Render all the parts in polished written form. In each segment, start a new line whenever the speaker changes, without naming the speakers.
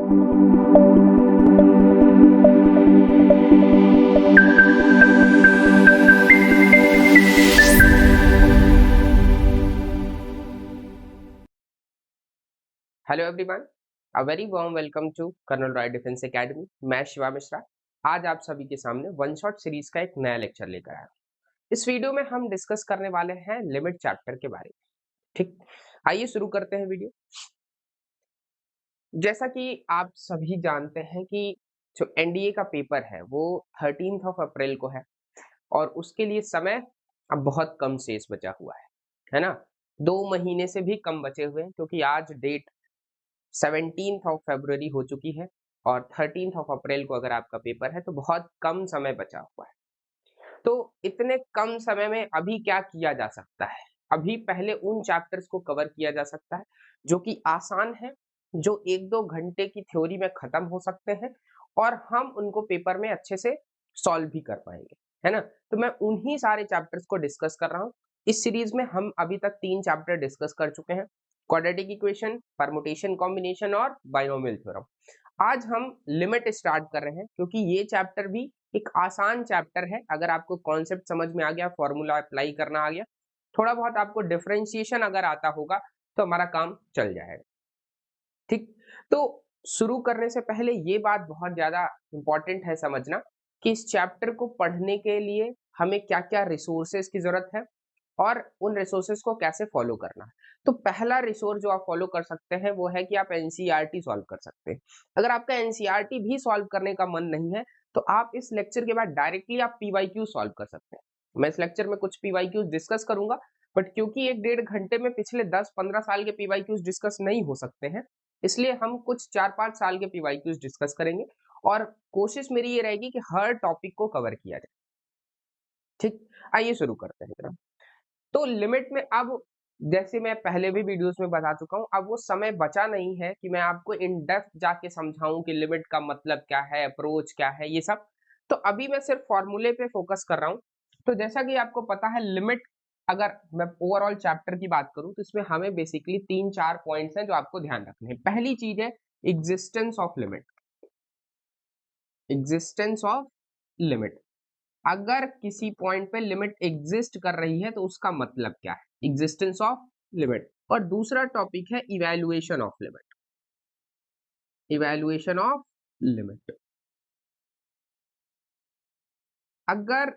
Hello everyone, a very warm welcome to Colonel Roy Defence Academy. मैं शिवा मिश्रा आज आप सभी के सामने वन शॉट सीरीज का एक नया लेक्चर लेकर आया हूं। इस वीडियो में हम डिस्कस करने वाले हैं लिमिट चैप्टर के बारे में। ठीक, आइए शुरू करते हैं वीडियो। जैसा कि आप सभी जानते हैं कि जो एनडीए का पेपर है वो 13 अप्रैल को है और उसके लिए समय अब बहुत कम शेष बचा हुआ है ना। 2 महीने से भी कम बचे हुए हैं क्योंकि आज डेट 17 फरवरी हो चुकी है और 13 अप्रैल को अगर आपका पेपर है तो बहुत कम समय बचा हुआ है। तो इतने कम समय में अभी क्या किया जा सकता है? अभी पहले उन चैप्टर्स को कवर किया जा सकता है जो कि आसान है, जो 1-2 घंटे की थ्योरी में खत्म हो सकते हैं और हम उनको पेपर में अच्छे से सॉल्व भी कर पाएंगे, है ना। तो मैं उन्हीं सारे चैप्टर्स को डिस्कस कर रहा हूँ। इस सीरीज में हम अभी तक 3 चैप्टर डिस्कस कर चुके हैं, क्वाड्रेटिक इक्वेशन, परमुटेशन कॉम्बिनेशन और बाइनोमियल थ्योरम। आज हम लिमिट स्टार्ट कर रहे हैं क्योंकि ये चैप्टर भी एक आसान चैप्टर है। अगर आपको कॉन्सेप्ट समझ में आ गया, फॉर्मूला अप्लाई करना आ गया, थोड़ा बहुत आपको डिफरेंशिएशन अगर आता होगा तो हमारा काम चल जाएगा। ठीक, तो शुरू करने से पहले ये बात बहुत ज्यादा इंपॉर्टेंट है समझना कि इस चैप्टर को पढ़ने के लिए हमें क्या क्या रिसोर्सेज की जरूरत है और उन रिसोर्सेज को कैसे फॉलो करना है। तो पहला रिसोर्स जो आप फॉलो कर सकते हैं वो है कि आप एनसीईआरटी सॉल्व कर सकते हैं। अगर आपका एनसीईआरटी भी सॉल्व करने का मन नहीं है तो आप इस लेक्चर के बाद डायरेक्टली आप पीवाईक्यू सॉल्व कर सकते हैं। मैं इस लेक्चर में कुछ पीवाईक्यू डिस्कस करूंगा, बट क्योंकि 1-1.5 घंटे में पिछले 10-15 साल के पीवाईक्यूज डिस्कस नहीं हो सकते हैं, इसलिए हम कुछ 4-5 साल के पीवाईक्यूज डिस्कस करेंगे और कोशिश मेरी ये रहेगी कि हर टॉपिक को कवर किया जाए। ठीक, आइए शुरू करते हैं। तो लिमिट में अब जैसे मैं पहले भी वीडियोस में बता चुका हूं, अब वो समय बचा नहीं है कि मैं आपको इन डेप्थ जाके समझाऊं कि लिमिट का मतलब क्या है, अप्रोच क्या है, ये सब। तो अभी मैं सिर्फ फॉर्मूले पे फोकस कर रहा हूं। तो जैसा कि आपको पता है लिमिट, अगर मैं ओवरऑल चैप्टर की बात करूं तो इसमें हमें बेसिकली 3-4 पॉइंट्स हैं जो आपको ध्यान रखने हैं। पहली चीज है existence of limit. Existence of limit, अगर किसी पॉइंट पे लिमिट एग्जिस्ट कर रही है तो उसका मतलब क्या है, एग्जिस्टेंस ऑफ लिमिट। और दूसरा टॉपिक है evaluation of limit. Evaluation of limit, अगर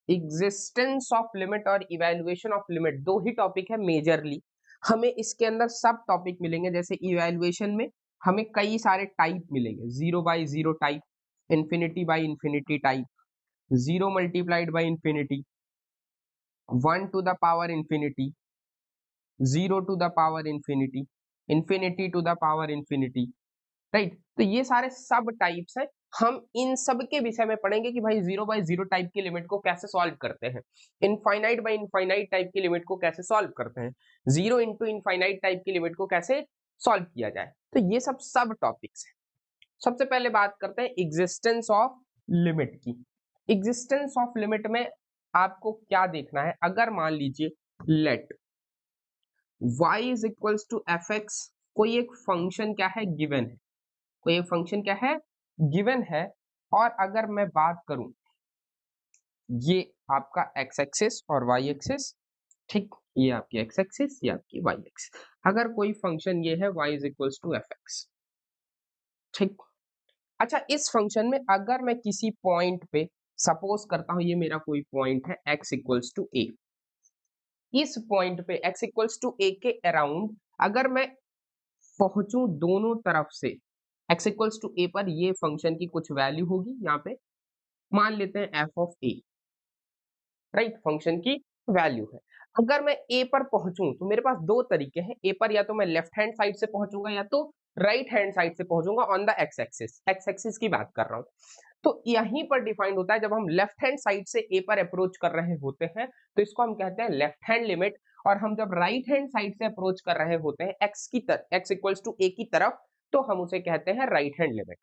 एग्जिस्टेंस ऑफ लिमिट और इवैल्यूएशन ऑफ लिमिट दो ही टॉपिक है मेजरली, हमें इसके अंदर सब टॉपिक मिलेंगे। जैसे इवैल्यूएशन में हमें कई सारे टाइप मिलेंगे, 0/0 type, infinity by infinity type, 0 multiplied by infinity, 1 to the power infinity, 0 to the power infinity, infinity to the power infinity, right. तो ये सारे सब टाइप्स हैं। हम इन सब के विषय में पढ़ेंगे कि भाई 0/0 टाइप की लिमिट को कैसे सॉल्व करते हैं, इनफाइनाइट बाई इनफाइनाइट टाइप की लिमिट को कैसे सॉल्व करते हैं, 0 इंटू इनफाइनाइट टाइप की लिमिट को कैसे सॉल्व किया जाए। तो ये सब टॉपिक्स हैं। सबसे पहले बात करते हैं एग्जिस्टेंस ऑफ लिमिट की। एग्जिस्टेंस ऑफ लिमिट में आपको क्या देखना है, अगर मान लीजिए let y is equals to f x, कोई एक फंक्शन क्या है, गिवन है, कोई एक फंक्शन क्या है, गिवन है। और अगर मैं बात करूं, ये आपका एक्स एक्सिस और वाई एक्सिस, ठीक, ये आपकी एक्स एक्सिस, ये आपकी वाई एक्सिस। अगर कोई फंक्शन ये है y is equals to f x, ठीक। अच्छा, इस फंक्शन में अगर मैं किसी पॉइंट पे सपोज करता हूं ये मेरा कोई पॉइंट है x इक्वल्स टू ए, इस पॉइंट पे x इक्वल्स टू ए के अराउंड अगर मैं पहुंचूं दोनों तरफ से, x इक्वल्स टू ए पर ये फंक्शन की कुछ वैल्यू होगी, यहाँ पे मान लेते हैं f of a, right, function की वैल्यू है। अगर मैं a पर पहुंचूं तो मेरे पास दो तरीके हैं, a पर या तो मैं लेफ्ट हैंड साइड से पहुंचूंगा या तो राइट हैंड साइड से पहुंचूंगा on the X axis. X axis की बात कर रहा हूं। तो यहीं पर डिफाइंड होता है, जब हम लेफ्ट हैंड साइड से a पर अप्रोच कर रहे होते हैं तो इसको हम कहते हैं लेफ्ट हैंड लिमिट, और हम जब राइट हैंड साइड से अप्रोच कर रहे होते हैं x की तरफ, x इक्वल्स टू a की तरफ, तो हम उसे कहते हैं राइट हैंड लिमिट,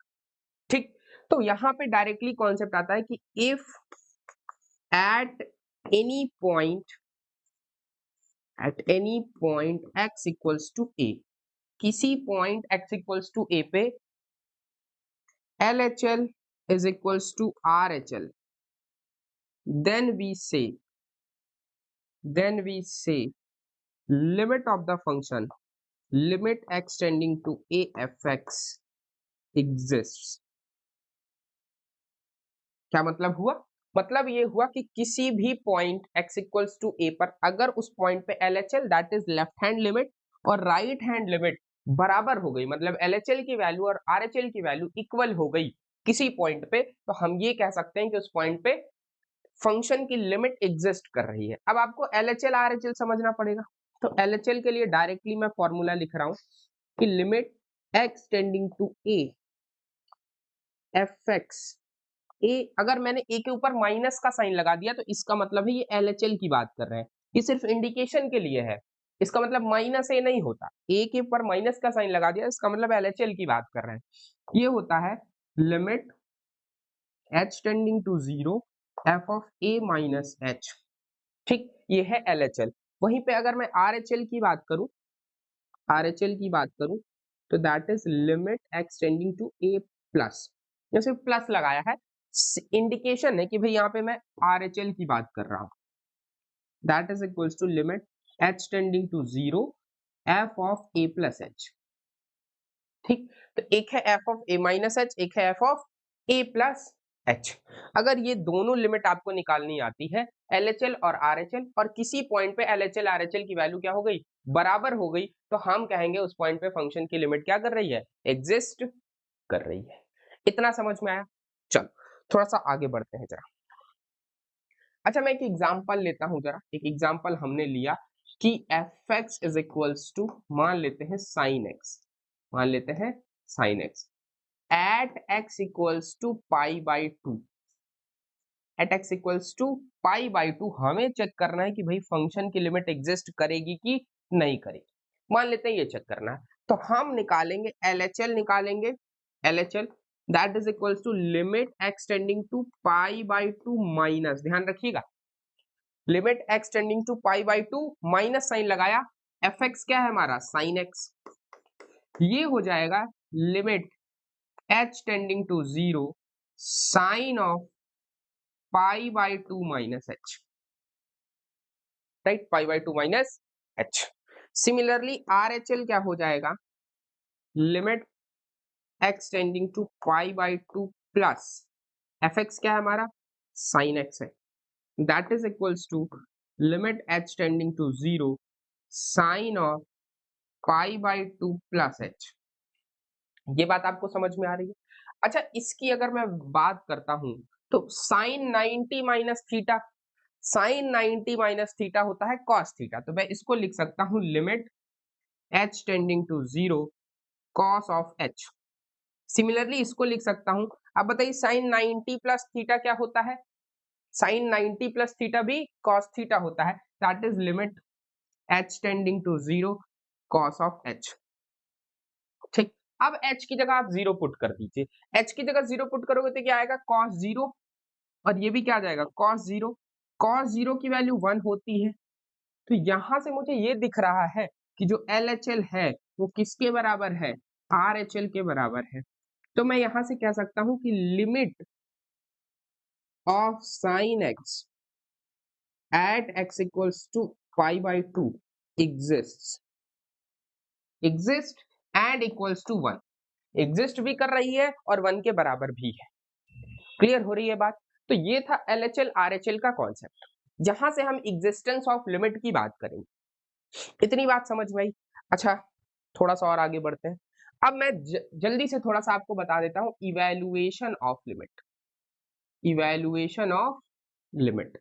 ठीक। तो यहाँ पे डायरेक्टली कॉन्सेप्ट आता है कि if at any point, at any point x equals to a, किसी पॉइंट x इक्वल्स टू ए पे LHL is equals to RHL, then we say limit of the function limit x tending to a fx exists। क्या मतलब हुआ? मतलब ये हुआ कि किसी भी point x equals to a पर अगर उस पॉइंट पे LHL that is left hand limit और राइट हैंड लिमिट बराबर हो गई, मतलब LHL की वैल्यू और RHL की वैल्यू इक्वल हो गई किसी पॉइंट पे, तो हम ये कह सकते हैं कि उस पॉइंट पे फंक्शन की लिमिट एग्जिस्ट कर रही है। अब आपको LHL RHL समझना पड़ेगा, तो LHL के लिए डायरेक्टली मैं फॉर्मूला लिख रहा हूं कि limit x tending to a fx a, अगर मैंने a के ऊपर माइनस का साइन लगा दिया तो इसका मतलब है ये LHL की बात कर रहे हैं, ये सिर्फ इंडिकेशन के लिए है, इसका मतलब माइनस a नहीं होता, a के ऊपर माइनस का साइन लगा दिया इसका मतलब LHL की बात कर रहे हैं। ये होता है limit h tending to 0 f of a minus h। ठीक, ये है LHL। वहीं पे अगर मैं RHL की बात करूं, RHL की बात करूं तो that is limit x tending to a plus, जैसे प्लस लगाया है इंडिकेशन है कि भाई यहाँ पे मैं RHL की बात कर रहा हूं, that is equals to limit h tending to 0 f of a plus h। ठीक, तो एक है f of a minus h, एक है f of a plus h। अगर ये दोनों लिमिट आपको निकालनी आती है LHL और RHL और किसी पॉइंट पे LHL RHL की वैल्यू क्या हो गई, बराबर हो गई, तो हम कहेंगे उस पॉइंट पे फंक्शन की लिमिट क्या कर रही है, एग्जिस्ट कर रही है। इतना समझ में आया? चलो थोड़ा सा आगे बढ़ते हैं जरा। अच्छा मैं एक एग्जांपल लेता हूं जरा, एक एग्जांपल हमने लिया कि fx इज इक्वल्स टू मान लेते हैं sin x, मान लेते हैं sin x at x equals to pi by 2, at x equals to pi by 2 हमें चेक करना है कि भाई फंक्शन की लिमिट एग्जिस्ट करेगी कि नहीं करेगी, मान लेते हैं ये चेक करना है, तो हम निकालेंगे LHL, निकालेंगे LHL that is equals to limit x tending to pi by 2 minus, ध्यान रखिएगा limit x tending to pi by 2 minus sign लगाया, fx क्या है हमारा sin x, ये हो जाएगा limit h tending to 0 sine of pi by 2 minus h, right, pi by 2 minus h। Similarly RHL क्या हो जाएगा, limit x tending to pi by 2 plus fx क्या है हमारा sin x है, that is equals to limit h tending to 0 sine of pi by 2 plus h। ये बात आपको समझ में आ रही है? अच्छा इसकी अगर मैं बात करता हूं तो sine 90 minus theta, sine 90 minus theta होता है कॉस थीटा, तो मैं इसको लिख सकता हूं limit h tending to 0 cos of h। Similarly इसको लिख सकता हूं, अब बताइए साइन 90 प्लस थीटा क्या होता है, साइन 90 प्लस थीटा भी कॉस थीटा होता है, that is limit h tending to 0 cos of h। ठीक, अब h की जगह आप 0 पुट कर दीजिए, h की जगह 0 पुट करोगे तो क्या आएगा कॉस 0, और ये भी क्या आ जाएगा कॉस 0, कॉस 0 की वैल्यू 1 होती है, तो यहां से मुझे ये दिख रहा है कि जो LHL है वो किसके बराबर है, RHL के बराबर है, तो मैं यहां से कह सकता हूं कि limit of sine x at x equals to pi by 2 exist, exist and equals to 1, exist भी कर रही है और 1 के बराबर भी है। क्लियर हो रही है बात? तो ये था LHL RHL का कॉन्सेप्ट, जहां से हम एग्जिस्टेंस ऑफ लिमिट की बात करेंगे। इतनी बात समझ में आई? अच्छा थोड़ा सा और आगे बढ़ते हैं। अब मैं जल्दी से थोड़ा सा आपको बता देता हूं evaluation of limit, evaluation of limit.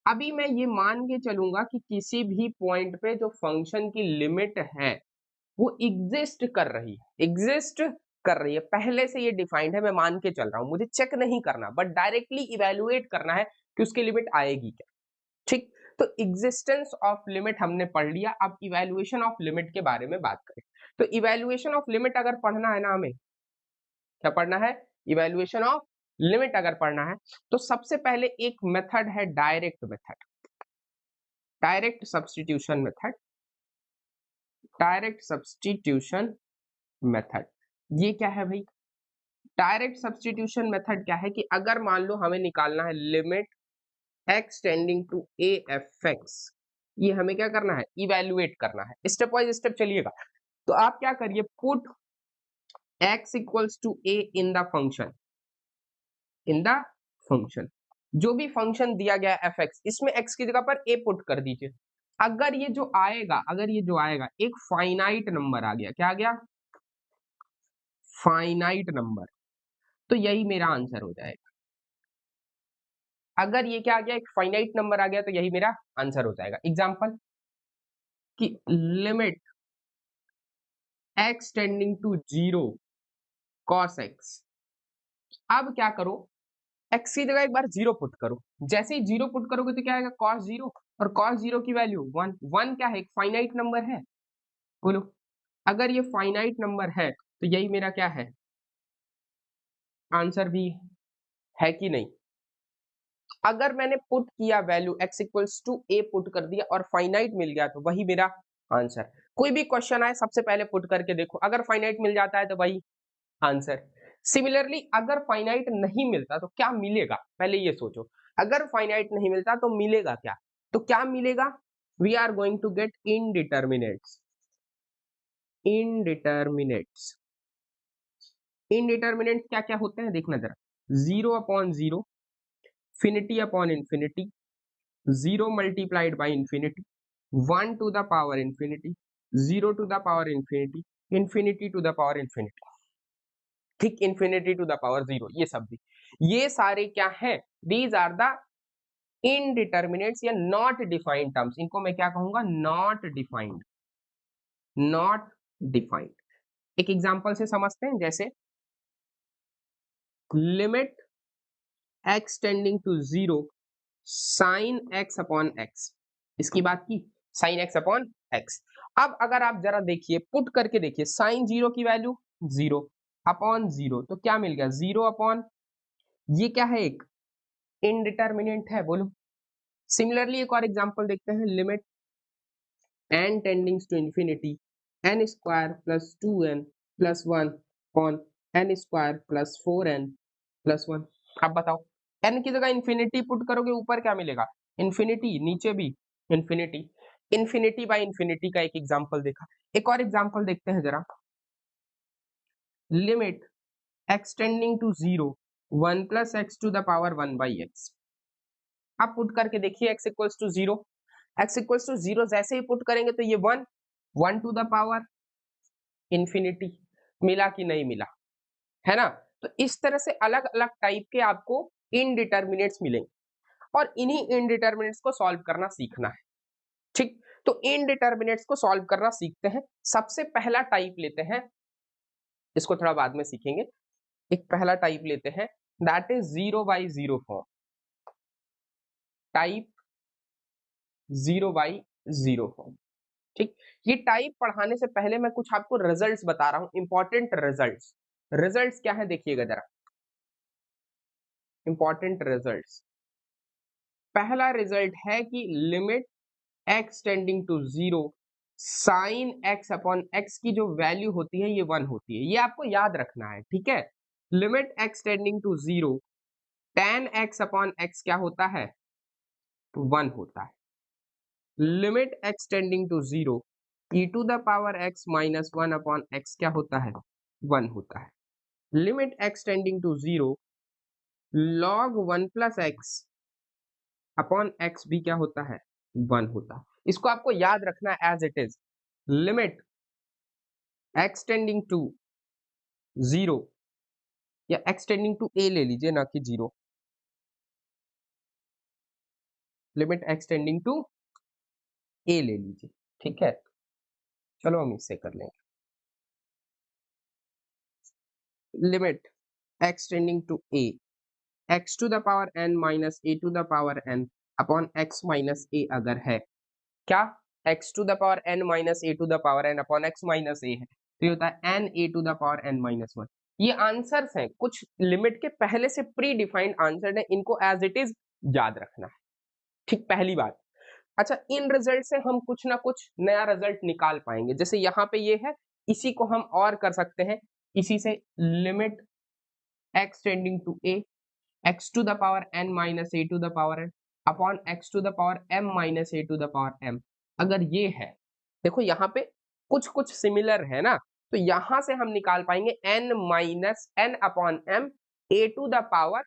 अभी मैं ये मान के चलूंगा कि किसी भी पॉइंट पे जो फंक्शन की लिमिट है वो एग्जिस्ट कर रही है, एग्जिस्ट कर रही है, पहले से ये डिफाइंड है, मैं मान के चल रहा हूं, मुझे चेक नहीं करना बट डायरेक्टली इवैल्यूएट करना है कि उसकी लिमिट आएगी क्या। ठीक, तो एग्जिस्टेंस ऑफ लिमिट हमने पढ़ लिया, अब इवैल्यूएशन ऑफ लिमिट के बारे में बात करें। तो इवैल्यूएशन ऑफ लिमिट अगर पढ़ना है ना हमें, क्या पढ़ना है, इवैल्यूएशन ऑफ लिमिट अगर पढ़ना है तो सबसे पहले एक मेथड है direct method, direct substitution method. Direct substitution method. ये क्या है भाई? डायरेक्ट सब्स्टिट्यूशन मेथड क्या है कि अगर मान लो हमें निकालना है limit x tending to a f x, ये हमें क्या करना है? इवेल्युएट करना है। स्टेप वाइज स्टेप चलिएगा। तो आप क्या करिए, put x equals to a in the function, in the function, जो भी फंक्शन दिया गया है fx, इसमें x की जगह पर a पुट कर दीजिए। अगर ये जो आएगा, अगर ये जो आएगा एक फाइनाइट नंबर आ गया, क्या आ गया? फाइनाइट नंबर, तो यही मेरा आंसर हो जाएगा। अगर ये क्या आ गया, एक फाइनाइट नंबर आ गया, तो यही मेरा आंसर हो जाएगा। एग्जांपल कि limit x tending to 0 cos x। अब क्या करो, x की जगह एक बार 0 पुट करो। जैसे ही 0 पुट करोगे तो क्या आएगा? cos 0, और cos 0 की वैल्यू 1। 1 क्या है? एक फाइनाइट नंबर है। बोलो, अगर ये फाइनाइट नंबर है तो यही मेरा क्या है? आंसर भी है कि नहीं? अगर मैंने पुट किया value x equals to a put कर दिया और फाइनाइट मिल गया तो वही मेरा आंसर। कोई भी क्वेश्चन आए सबसे पहले पुट करके देखो, अगर फाइनाइट मिल जाता है तो वही आंसर। सिमिलरली अगर फाइनाइट नहीं मिलता तो क्या मिलेगा, पहले ये सोचो। अगर फाइनाइट नहीं मिलता तो मिलेगा क्या? तो क्या मिलेगा? We are going to get indeterminates. Indeterminates, indeterminate क्या क्या होते हैं देखना जरा। 0 upon 0, infinity upon infinity, 0 multiplied by infinity, 1 to the power infinity, 0 to the power infinity, infinity to the power infinity, ठीक, इन्फिनिटी टू द पावर 0, ये सब भी, ये सारे क्या है? दीज आर द इनडिटर्मिनेट्स या नॉट डिफाइंड टर्म्स। इनको मैं क्या कहूंगा? Not defined, not defined. एक एग्जांपल से समझते हैं, जैसे limit x tending to 0 sine x upon x, इसकी बात की, साइन x अपॉन x। अब अगर आप जरा देखिए, पुट करके देखिए, साइन 0 की वैल्यू 0 अपॉन 0, तो क्या मिल गया? 0 अपॉन, ये क्या है? एक इनडिटर्मिनेंट है। बोलो, सिमिलरली एक और एग्जांपल देखते हैं, limit n tending to infinity n square plus 2n plus 1 upon n square plus 4n plus 1। अब बताओ, n की जगह इंफिनिटी पुट करोगे, ऊपर क्या मिलेगा? इंफिनिटी, नीचे भी इंफिनिटी। इंफिनिटी बाय इंफिनिटी का एक एग्जांपल देखा। एक और एग्जांपल देखते हैं जरा, limit x tending to 0 1 plus x to the power 1 by x। आप पुट करके देखिए, x equals to 0, x equals to 0 जैसे ही पुट करेंगे तो ये 1, 1 टू द पावर इंफिनिटी, मिला कि नहीं मिला? है ना? तो इस तरह से अलग अलग टाइप के आपको इनडिटर्मिनेट्स मिलेंगे और इन्हीं इनडिटर्मिनेट्स को सॉल्व करना सीखना है। ठीक, तो इनडिटर्मिनेट्स को सॉल्व करना सीखते हैं। सबसे पहला टाइप लेते हैं, इसको थोड़ा बाद में सीखेंगे। एक पहला टाइप लेते हैं, that is 0 by 0 form. Type 0 by 0 form. ठीक, ये टाइप पढ़ाने से पहले मैं कुछ आपको रिजल्ट्स बता रहा हूं, इंपॉर्टेंट रिजल्ट्स। रिजल्ट्स क्या है देखिएगा जरा, इंपॉर्टेंट रिजल्ट्स। पहला रिजल्ट है कि limit x tending to 0 sine x upon x की जो वैल्यू होती है ये 1 होती है। ये आपको याद रखना है, ठीक है? Limit x tending to 0 tan x upon x क्या होता है? 1 होता है। Limit x tending to 0 e to the power x minus 1 upon x क्या होता है? 1 होता है। Limit x tending to 0 log 1 plus x upon x भी क्या होता है? 1 होता है। इसको आपको याद रखना है as it is. Limit x tending to 0 या x टेंडिंग टू a ले लीजिए, ना कि 0। Limit x tending to a ले लीजिए, ठीक है? चलो हम इससे कर लेंगे। Limit x tending to a x to the power n minus a to the power n upon x minus a अगर है, क्या? x to the power n minus a to the power n upon x minus a है, तो ये होता है n a to the power n minus 1। ये answers हैं, कुछ लिमिट के पहले से प्री डिफाइंड आंसर है, इनको एज इट इज याद रखना है। ठीक, पहली बात। अच्छा, इन रिजल्ट से हम कुछ ना कुछ नया रिजल्ट निकाल पाएंगे। जैसे यहाँ पे ये है, इसी को हम और कर सकते हैं, इसी से limit x tending to a x to the power n minus a to the power n upon x to the power m minus a to the power m। अगर ये है, देखो यहाँ पे कुछ कुछ सिमिलर है ना, तो यहां से हम निकाल पाएंगे n minus n upon m a to the power,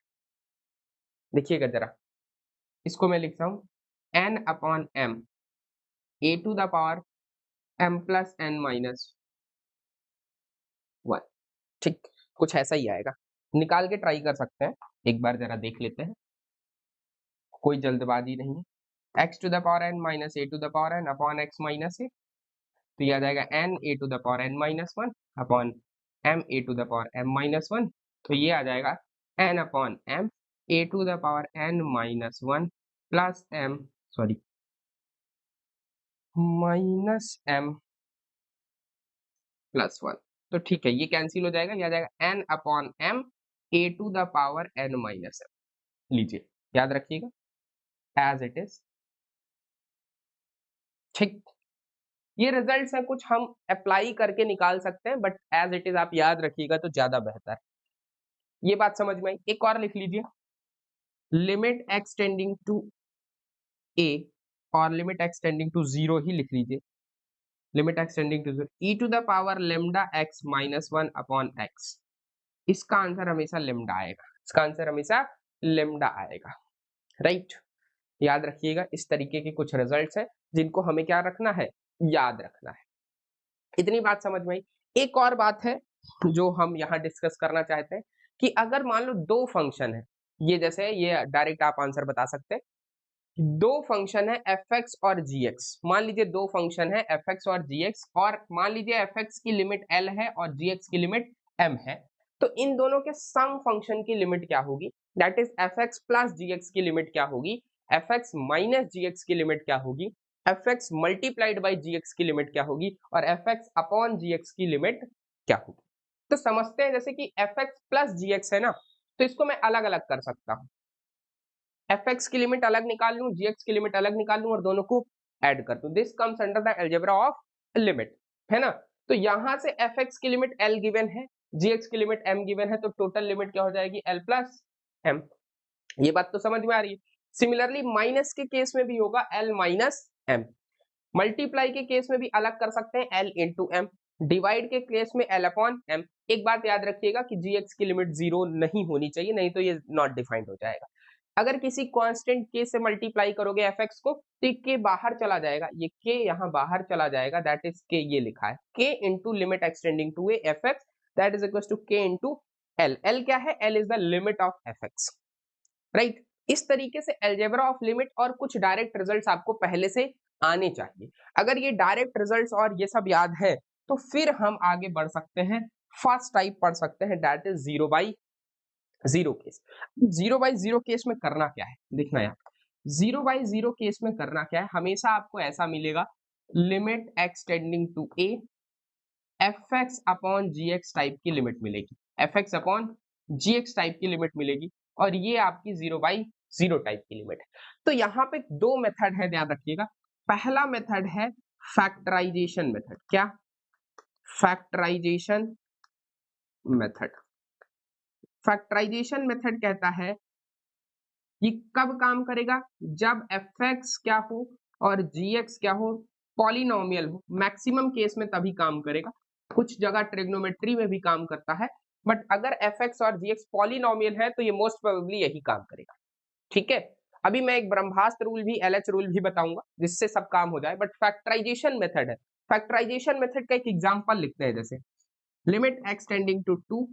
देखिएगा जरा, इसको मैं लिखता हूं n upon m a to the power m plus n minus 1। ठीक, कुछ ऐसा ही आएगा, निकाल के ट्राई कर सकते हैं, एक बार जरा देख लेते हैं, कोई जल्दबाजी नहीं है। x to the power n minus a to the power n upon x minus a, तो ये आ जाएगा n a to the power n minus 1 upon m a to the power m minus 1, तो ये आ जाएगा n upon m a to the power n minus 1 plus m, sorry, minus m plus 1। तो ठीक है, ये कैंसिल हो जाएगा, ये आ जाएगा n upon m a to the power n minus m। लीजिए, याद रखिएगा एज इट इज। ठीक, ये रिजल्ट्स है, कुछ हम अप्लाई करके निकाल सकते हैं, बट एज इट इज आप याद रखिएगा तो ज्यादा बेहतर है। ये बात समझ में आई? एक और लिख लीजिए, limit x tending to a और लिमिट x टेंडिंग टू 0 ही लिख लीजिए, limit x tending to 0 e to the power lambda x minus 1 upon x। इसका आंसर हमेशा लेमडा आएगा, इसका आंसर हमेशा लेमडा आएगा, राइट। याद रखिएगा, इस तरीके के कुछ रिजल्ट्स हैं जिनको हमें क्या रखना है, याद रखना है। इतनी बात समझ में आई? एक और बात है जो हम यहाँ डिस्कस करना चाहते हैं कि अगर मान लो दो फंक्शन है, ये जैसे ये डायरेक्ट आप आंसर बता सकते हैं, दो फंक्शन है fx और gx, मान लीजिए दो फंक्शन है fx और gx, और मान लीजिए fx की लिमिट l है और gx की लिमिट m है, तो इन दोनों के सम फंक्शन की लिमिट क्या होगी, that is fx plus gx की लिमिट क्या होगी, fx माइनस gx की लिमिट क्या होगी, fx मल्टीप्लाइड बाई gx की लिमिट क्या होगी, और fx अपॉन gx की लिमिट क्या होगी। तो समझते हैं, जैसे कि fx प्लस gx है ना, तो इसको मैं अलग अलग कर सकता हूँ, fx की लिमिट अलग निकाल लूं, gx की लिमिट अलग निकाल लूं और दोनों को ऐड कर दूं। This comes under the algebra of limit, है ना। तो यहां से fx की लिमिट l गिवन है, gx की लिमिट m गिवन है, तो टोटल लिमिट क्या हो जाएगी, l प्लस m। ये बात तो समझ में आ रही है। सिमिलरली माइनस के केस में भी होगा l माइनस m, मल्टीप्लाई के केस में भी अलग कर सकते हैं l इंटू m, डिवाइड के केस में l अपॉन m। एक बात याद रखिएगा कि gx की लिमिट 0 नहीं होनी चाहिए, नहीं तो ये नॉट डिफाइंड हो जाएगा। अगर किसी कांस्टेंट k से मल्टीप्लाई करोगे fx को, तो k बाहर चला जाएगा, ये k यहाँ बाहर चला जाएगा, दैट इज k, ये लिखा है k into limit x tending to a fx, that is equal to k into l। l क्या है, l is the limit of fx, right. इस तरीके से अलजेब्रा ऑफ लिमिट और कुछ डायरेक्ट रिजल्ट्स आपको पहले से आने चाहिए। अगर ये डायरेक्ट रिजल्ट्स और ये सब याद है, तो फिर हम आगे बढ़ सकते हैं, फर्स्ट टाइप पढ़ सकते हैं, दैट इज 0/0 केस। 0/0 केस में करना क्या है, देखना यार, 0/0 केस में करना क्या है, हमेशा आपको ऐसा मिलेगा, limit x tending to a fx upon gx type की लिमिट मिलेगी, fx अपॉन gx टाइप की लिमिट मिलेगी, और ये आपकी 0/0 टाइप की लिमिट है। तो यहाँ पे दो मेथड है, ध्यान रखिएगा। पहला मेथड है फैक्टराइजेशन मेथड, क्या, फैक्टराइजेशन मेथड। फैक्टराइजेशन मेथड कहता है ये कब काम करेगा, जब fx क्या हो और gx क्या हो, पॉलिनोमियल हो, मैक्सिमम केस में तभी काम करेगा, कुछ जगह ट्रिग्नोमेट्री में भी काम करता है, बट अगर fx और gx पॉलिनोमियल है तो ये मोस्ट प्रोबेबली यही काम करेगा, ठीक है। अभी मैं एक ब्रह्मास्त्र रूल भी, LH रूल भी बताऊंगा जिससे सब काम हो जाए, बट फैक्टराइजेशन मेथड है। फैक्टराइजेशन मेथड का एक एग्जांपल लिखते हैं, जैसे limit x tending to 2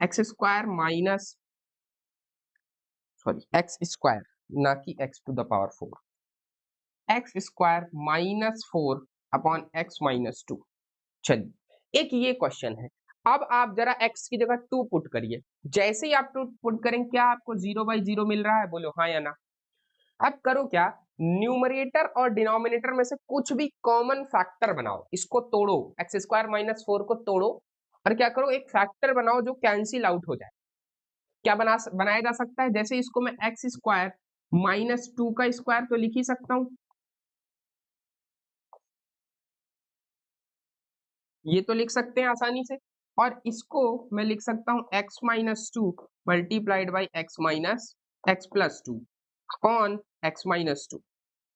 x square minus, sorry x square, ना कि x to the power 4, x square minus 4 upon x minus 2। चलिए, एक ये क्वेश्चन है, अब आप जरा x की जगह 2 पुट करिए, जैसे ही आप 2 पुट करेंगे, क्या आपको 0/0 मिल रहा है, बोलो हाँ या ना। अब करो क्या, न्यूमरेटर और डिनोमिनेटर में से कुछ भी कॉमन फैक्टर बनाओ, इसको तोड़ो, एक्स स्क्वायर माइनस 4 को तोड़ो, और क्या करो, एक फैक्टर बनाओ जो कैंसिल आउट हो जाए। क्या बनाया जा सकता है, जैसे इसको मैं एक्स स्क्वायर माइनस 2 का स्क्वायर तो लिख ही सकता हूं, ये तो लिख सकते हैं आसानी से, और इसको मैं लिख सकता हूँ x minus two multiplied by x minus x plus two upon x minus two.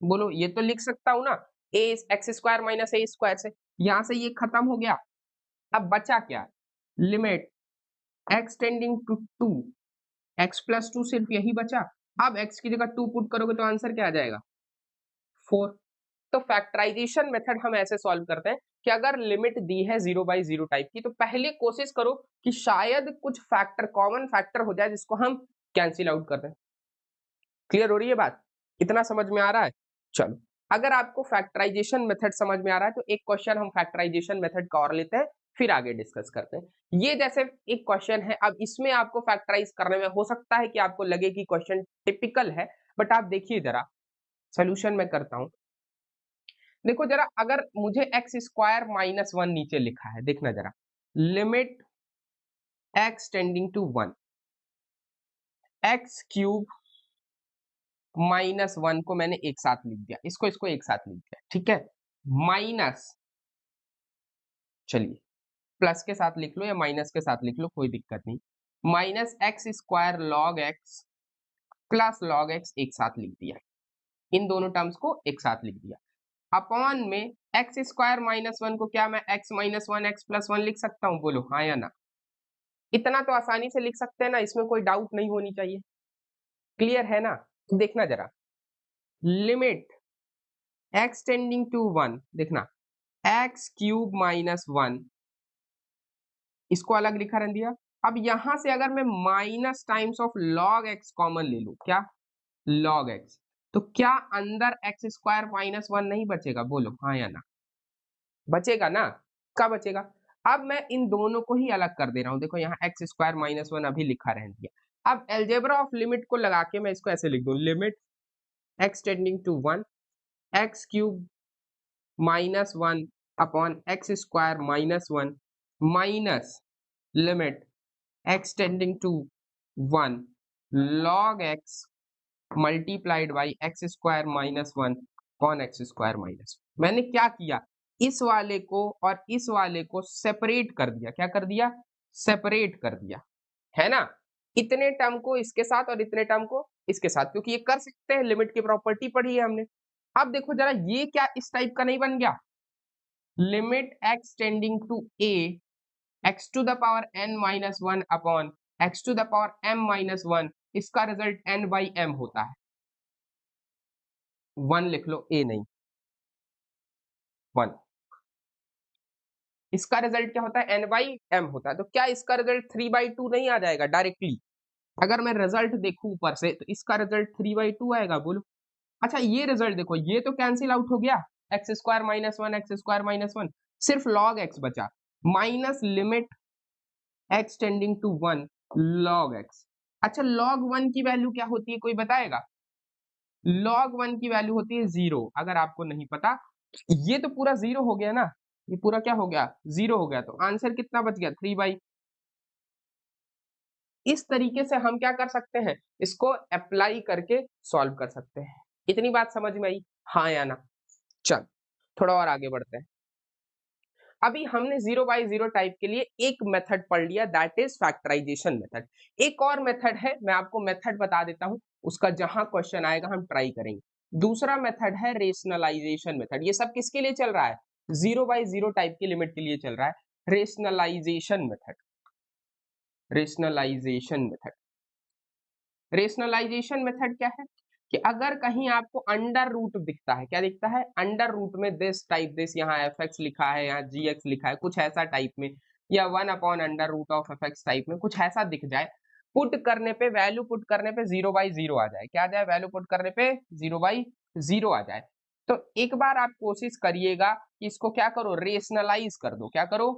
बोलो ये तो लिख सकता हूँ ना, ए एक्स स्क्वायर माइनस ए स्क्वायर से, यहां से ये खत्म हो गया। अब बचा क्या, limit x tending to two x plus two, सिर्फ यही बचा। अब x की जगह 2 पुट करोगे तो आंसर क्या आ जाएगा, 4। तो फैक्टराइजेशन मेथड हम ऐसे सॉल्व करते हैं कि अगर लिमिट दी है 0/0 टाइप की, तो पहले कोशिश करो कि शायद कुछ फैक्टर, कॉमन फैक्टर हो जाए जिसको हम कैंसिल आउट कर दें। क्लियर हो रही है बात, इतना समझ में आ रहा है? चलो, अगर आपको फैक्टराइजेशन मेथड समझ में आ रहा है तो एक क्वेश्चन हम फैक्टराइजेशन मेथड का और लेते हैं, फिर आगे डिस्कस करते हैं। ये जैसे एक क्वेश्चन है, अब इसमें आपको फैक्टराइज करने में हो सकता है कि आपको लगे कि क्वेश्चन टिपिकल है, बट आप देखिए जरा, सोल्यूशन मैं करता हूं। देखो जरा, अगर मुझे एक्स स्क्वायर माइनस वन नीचे लिखा है, देखना जरा, limit x tending to one, x cube minus one को मैंने एक साथ लिख दिया, इसको इसको एक साथ लिख दिया, ठीक है, माइनस, चलिए प्लस के साथ लिख लो या माइनस के साथ लिख लो, कोई दिक्कत नहीं, minus x square log x plus log x एक साथ लिख दिया, इन दोनों टर्म्स को एक साथ लिख दिया, अपॉन में एक्स स्क्वायर माइनस वन को क्या मैं x minus one x plus one लिख सकता हूँ, बोलो हाँ या ना? इतना तो आसानी से लिख सकते हैं ना, इसमें कोई डाउट नहीं होनी चाहिए, क्लियर है ना? तो देखना जरा, limit x tending to one, देखना एक्स क्यूब माइनस वन, इसको अलग लिखा रह दिया। अब यहां से अगर मैं minus times of log x common ले लू, क्या लॉग एक्स, तो क्या अंदर एक्स स्क्वायर माइनस वन नहीं बचेगा, बोलो हाँ या ना? बचेगा ना? कब बचेगा? अब मैं इन दोनों को ही अलग कर दे रहा हूं, देखो यहाँ एक्स स्क्वायर माइनस वन अभी लिखा रह दिया। अब एल्जेब्रा ऑफ लिमिट को लगा के मैं इसको ऐसे लिख दूं, limit x tending to one, x cube minus one upon x square minus one, minus limit x tending to one log x multiplied by x square minus one upon x square minus. मैंने क्या किया, इस वाले को और इस वाले को सेपरेट कर दिया, क्या कर दिया, सेपरेट कर दिया, है ना? इतने टर्म को इसके साथ और इतने टर्म को इसके साथ, क्योंकि ये कर सकते हैं, लिमिट की प्रॉपर्टी पढ़ी है हमने। अब देखो जरा, ये क्या इस टाइप का नहीं बन गया, limit x tending to a x to the power n minus one upon x to the power m minus one, इसका रिजल्ट एन बाई एम होता है, वन लिख लो, ए नहीं, वन। इसका रिजल्ट क्या होता है, एन बाई एम होता है, तो क्या इसका रिजल्ट 3/2 नहीं आ जाएगा डायरेक्टली? अगर मैं रिजल्ट देखूं ऊपर से तो इसका रिजल्ट 3/2 आएगा, बोलो। अच्छा ये रिजल्ट देखो, ये तो कैंसिल आउट हो गया, x square minus one x square minus one, सिर्फ लॉग एक्स बचा, minus limit x tending to one log x. अच्छा लॉग वन की वैल्यू क्या होती है, कोई बताएगा? लॉग वन की वैल्यू होती है 0, अगर आपको नहीं पता। ये तो पूरा 0 हो गया ना, ये पूरा क्या हो गया, 0 हो गया, तो आंसर कितना बच गया, 3/। इस तरीके से हम क्या कर सकते हैं, इसको अप्लाई करके सॉल्व कर सकते हैं। इतनी बात समझ में आई, हाँ या ना? चल थोड़ा और आगे बढ़ते हैं। अभी हमने 0/0 टाइप के लिए एक मेथड पढ़ लिया, दैट इज फैक्टराइजेशन मेथड। एक और मेथड है, मैं आपको मेथड बता देता हूं, उसका जहां क्वेश्चन आएगा हम ट्राई करेंगे। दूसरा मेथड है रेशनलाइजेशन मेथड। ये सब किसके लिए चल रहा है, 0/0 टाइप की लिमिट के लिए चल रहा है। Rationalisation method, rationalisation method, rationalisation method क्या है कि अगर कहीं आपको अंडर रूट दिखता है, क्या दिखता है, अंडर रूट में दिस टाइप, दिस यहाँ एफ एक्स लिखा है, यहाँ जी एक्स लिखा है, कुछ ऐसा टाइप में, या 1/अंडर root of F X type में कुछ ऐसा दिख जाए, पुट करने पे, वैल्यू पुट करने पे 0/0 आ जाए, क्या आ जाए, वैल्यू पुट करने पे 0/0 आ जाए, तो एक बार आप कोशिश करिएगा कि इसको क्या करो, रेशनलाइज कर दो, क्या करो,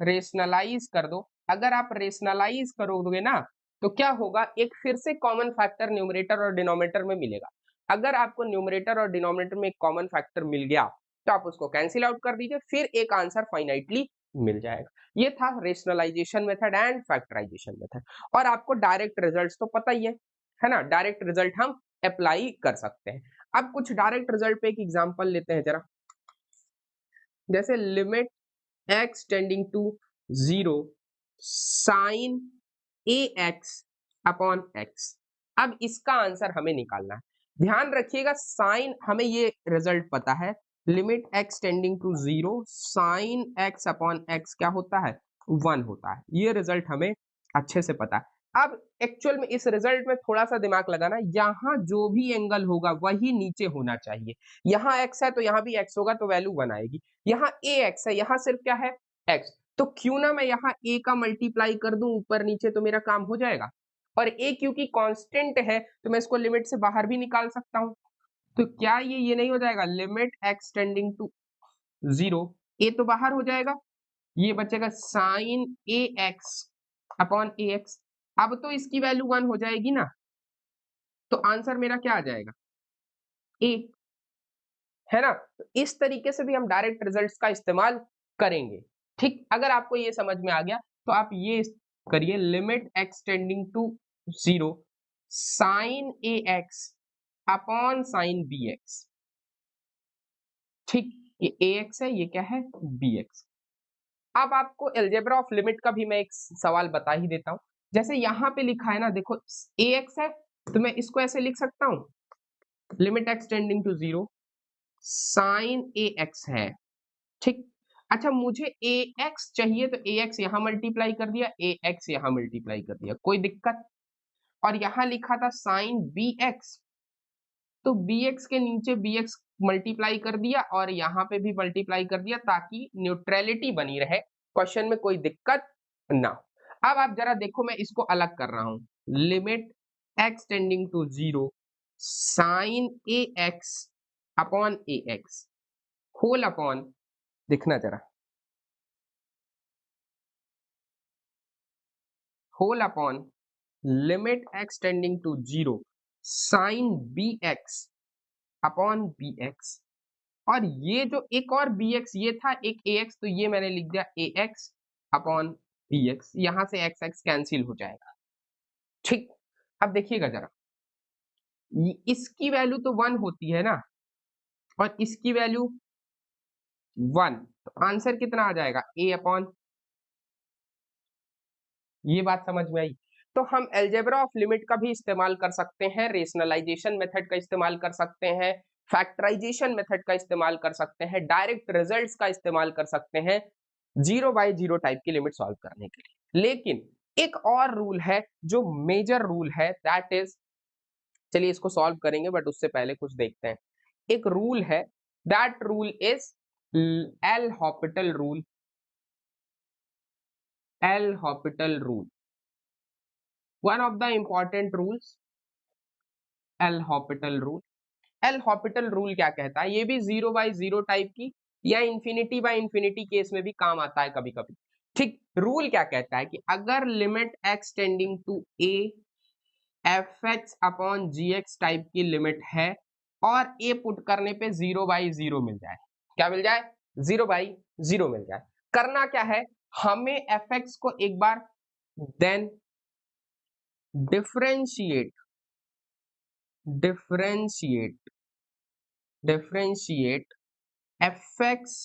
रेशनलाइज कर दो। अगर आप रेशनलाइज करोगे ना तो क्या होगा, एक फिर से कॉमन फैक्टर न्यूमरेटर और डिनोमिनेटर में मिलेगा। अगर आपको न्यूमरेटर और डिनोमिनेटर में एक कॉमन फैक्टर मिल गया तो आप उसको कैंसिल आउट कर दीजिए, फिर एक आंसर फाइनाइटली मिल जाएगा। ये था rationalisation method and factorisation method. और आपको डायरेक्ट रिजल्ट्स तो पता ही है ना, डायरेक्ट रिजल्ट हम अप्लाई कर सकते हैं। अब कुछ डायरेक्ट रिजल्ट पे एक एग्जांपल लेते हैं जरा। जैसे limit x tending to 0 sine a x upon x. अब इसका आंसर हमें निकालना है। ध्यान रखिएगा साइन हमें ये रिजल्ट पता है, limit x tending to 0 sine x upon x क्या होता है 1 होता है। ये रिजल्ट हमें अच्छे से पता है। अब एक्चुअल में इस रिजल्ट में थोड़ा सा दिमाग लगाना, यहाँ जो भी एंगल होगा वही नीचे होना चाहिए। यहाँ x है तो यहाँ भी x होगा तो वैल्यू 1 आएगी। यहाँ ax है, यहाँ सिर्फ क्या है x, तो क्यों ना मैं यहाँ a का मल्टीप्लाई कर दूं ऊपर नीचे तो मेरा काम हो जाएगा। और a क्योंकि कांस्टेंट है तो मैं इसको लिमिट से बाहर भी निकाल सकता हूं। तो क्या ये नहीं हो जाएगा limit x tending to 0, a तो बाहर हो जाएगा, ये बचेगा sine a x upon a x. अब तो इसकी वैल्यू 1 हो जाएगी ना, तो आंसर मेरा क्या आ जाएगा a, है ना। तो इस तरीके से भी हम डायरेक्ट रिजल्ट्स का इस्तेमाल करेंगे। ठीक, अगर आपको ये समझ में आ गया तो आप ये करिए limit x tending to 0 sine a x upon sine b x. ठीक, ये ए एक्स है, ये क्या है बी एक्स। अब आपको अलजेब्रा ऑफ लिमिट का भी मैं एक सवाल बता ही देता हूं। जैसे यहाँ पे लिखा है ना, देखो ए एक्स है तो मैं इसको ऐसे लिख सकता हूं limit x tending to 0 sine a x है। ठीक, अच्छा मुझे ए एक्स चाहिए तो ए एक्स यहां मल्टीप्लाई कर दिया, ए एक्स यहां मल्टीप्लाई कर दिया, कोई दिक्कत। और यहां लिखा था साइन बी एक्स, तो बी एक्स के नीचे बी एक्स मल्टीप्लाई कर दिया और यहाँ पे भी मल्टीप्लाई कर दिया ताकि न्यूट्रलिटी बनी रहे, क्वेश्चन में कोई दिक्कत ना हो। अब आप जरा देखो मैं इसको अलग कर रहा हूं, limit x tending to 0 sine a x upon a x whole upon, देखना जरा, whole upon limit x tending to 0 sine b x upon b x. और ये जो एक और बी एक्स ये था एक ए एक्स, तो ये मैंने लिख दिया ए एक्स अपॉन बी एक्स, यहां से एक्स एक्स कैंसिल हो जाएगा। ठीक, अब देखिएगा जरा, इसकी वैल्यू तो 1 होती है ना और इसकी वैल्यू 1, तो आंसर कितना आ जाएगा ए अपॉन, ये बात समझ में आई। तो हम अलजेब्रा ऑफ लिमिट का भी इस्तेमाल कर सकते हैं, रेशनलाइजेशन मेथड का इस्तेमाल कर सकते हैं, फैक्टराइजेशन मेथड का इस्तेमाल कर सकते हैं, डायरेक्ट रिजल्ट्स का इस्तेमाल कर सकते हैं 0 बाय 0 टाइप की लिमिट सॉल्व करने के लिए। लेकिन एक और रूल है जो मेजर रूल है, दैट इज, चलिए इसको सॉल्व करेंगे बट उससे पहले कुछ देखते हैं। एक रूल है, that rule is L Hôpital rule, L Hôpital rule, one of the important rules, L Hôpital rule. L Hôpital rule क्या कहता है, ये भी 0 बाय 0 टाइप की या इंफिनिटी बाय इंफिनिटी केस में भी काम आता है कभी कभी। ठीक, रूल क्या कहता है कि अगर limit x tending to a f x upon g x type की लिमिट है और a पुट करने पे 0 बाई 0 मिल जाए, क्या मिल जाए 0 बाई 0 मिल जाए, करना क्या है, हमें एफ एक्स को एक बार then differentiate, differentiate, differentiate F X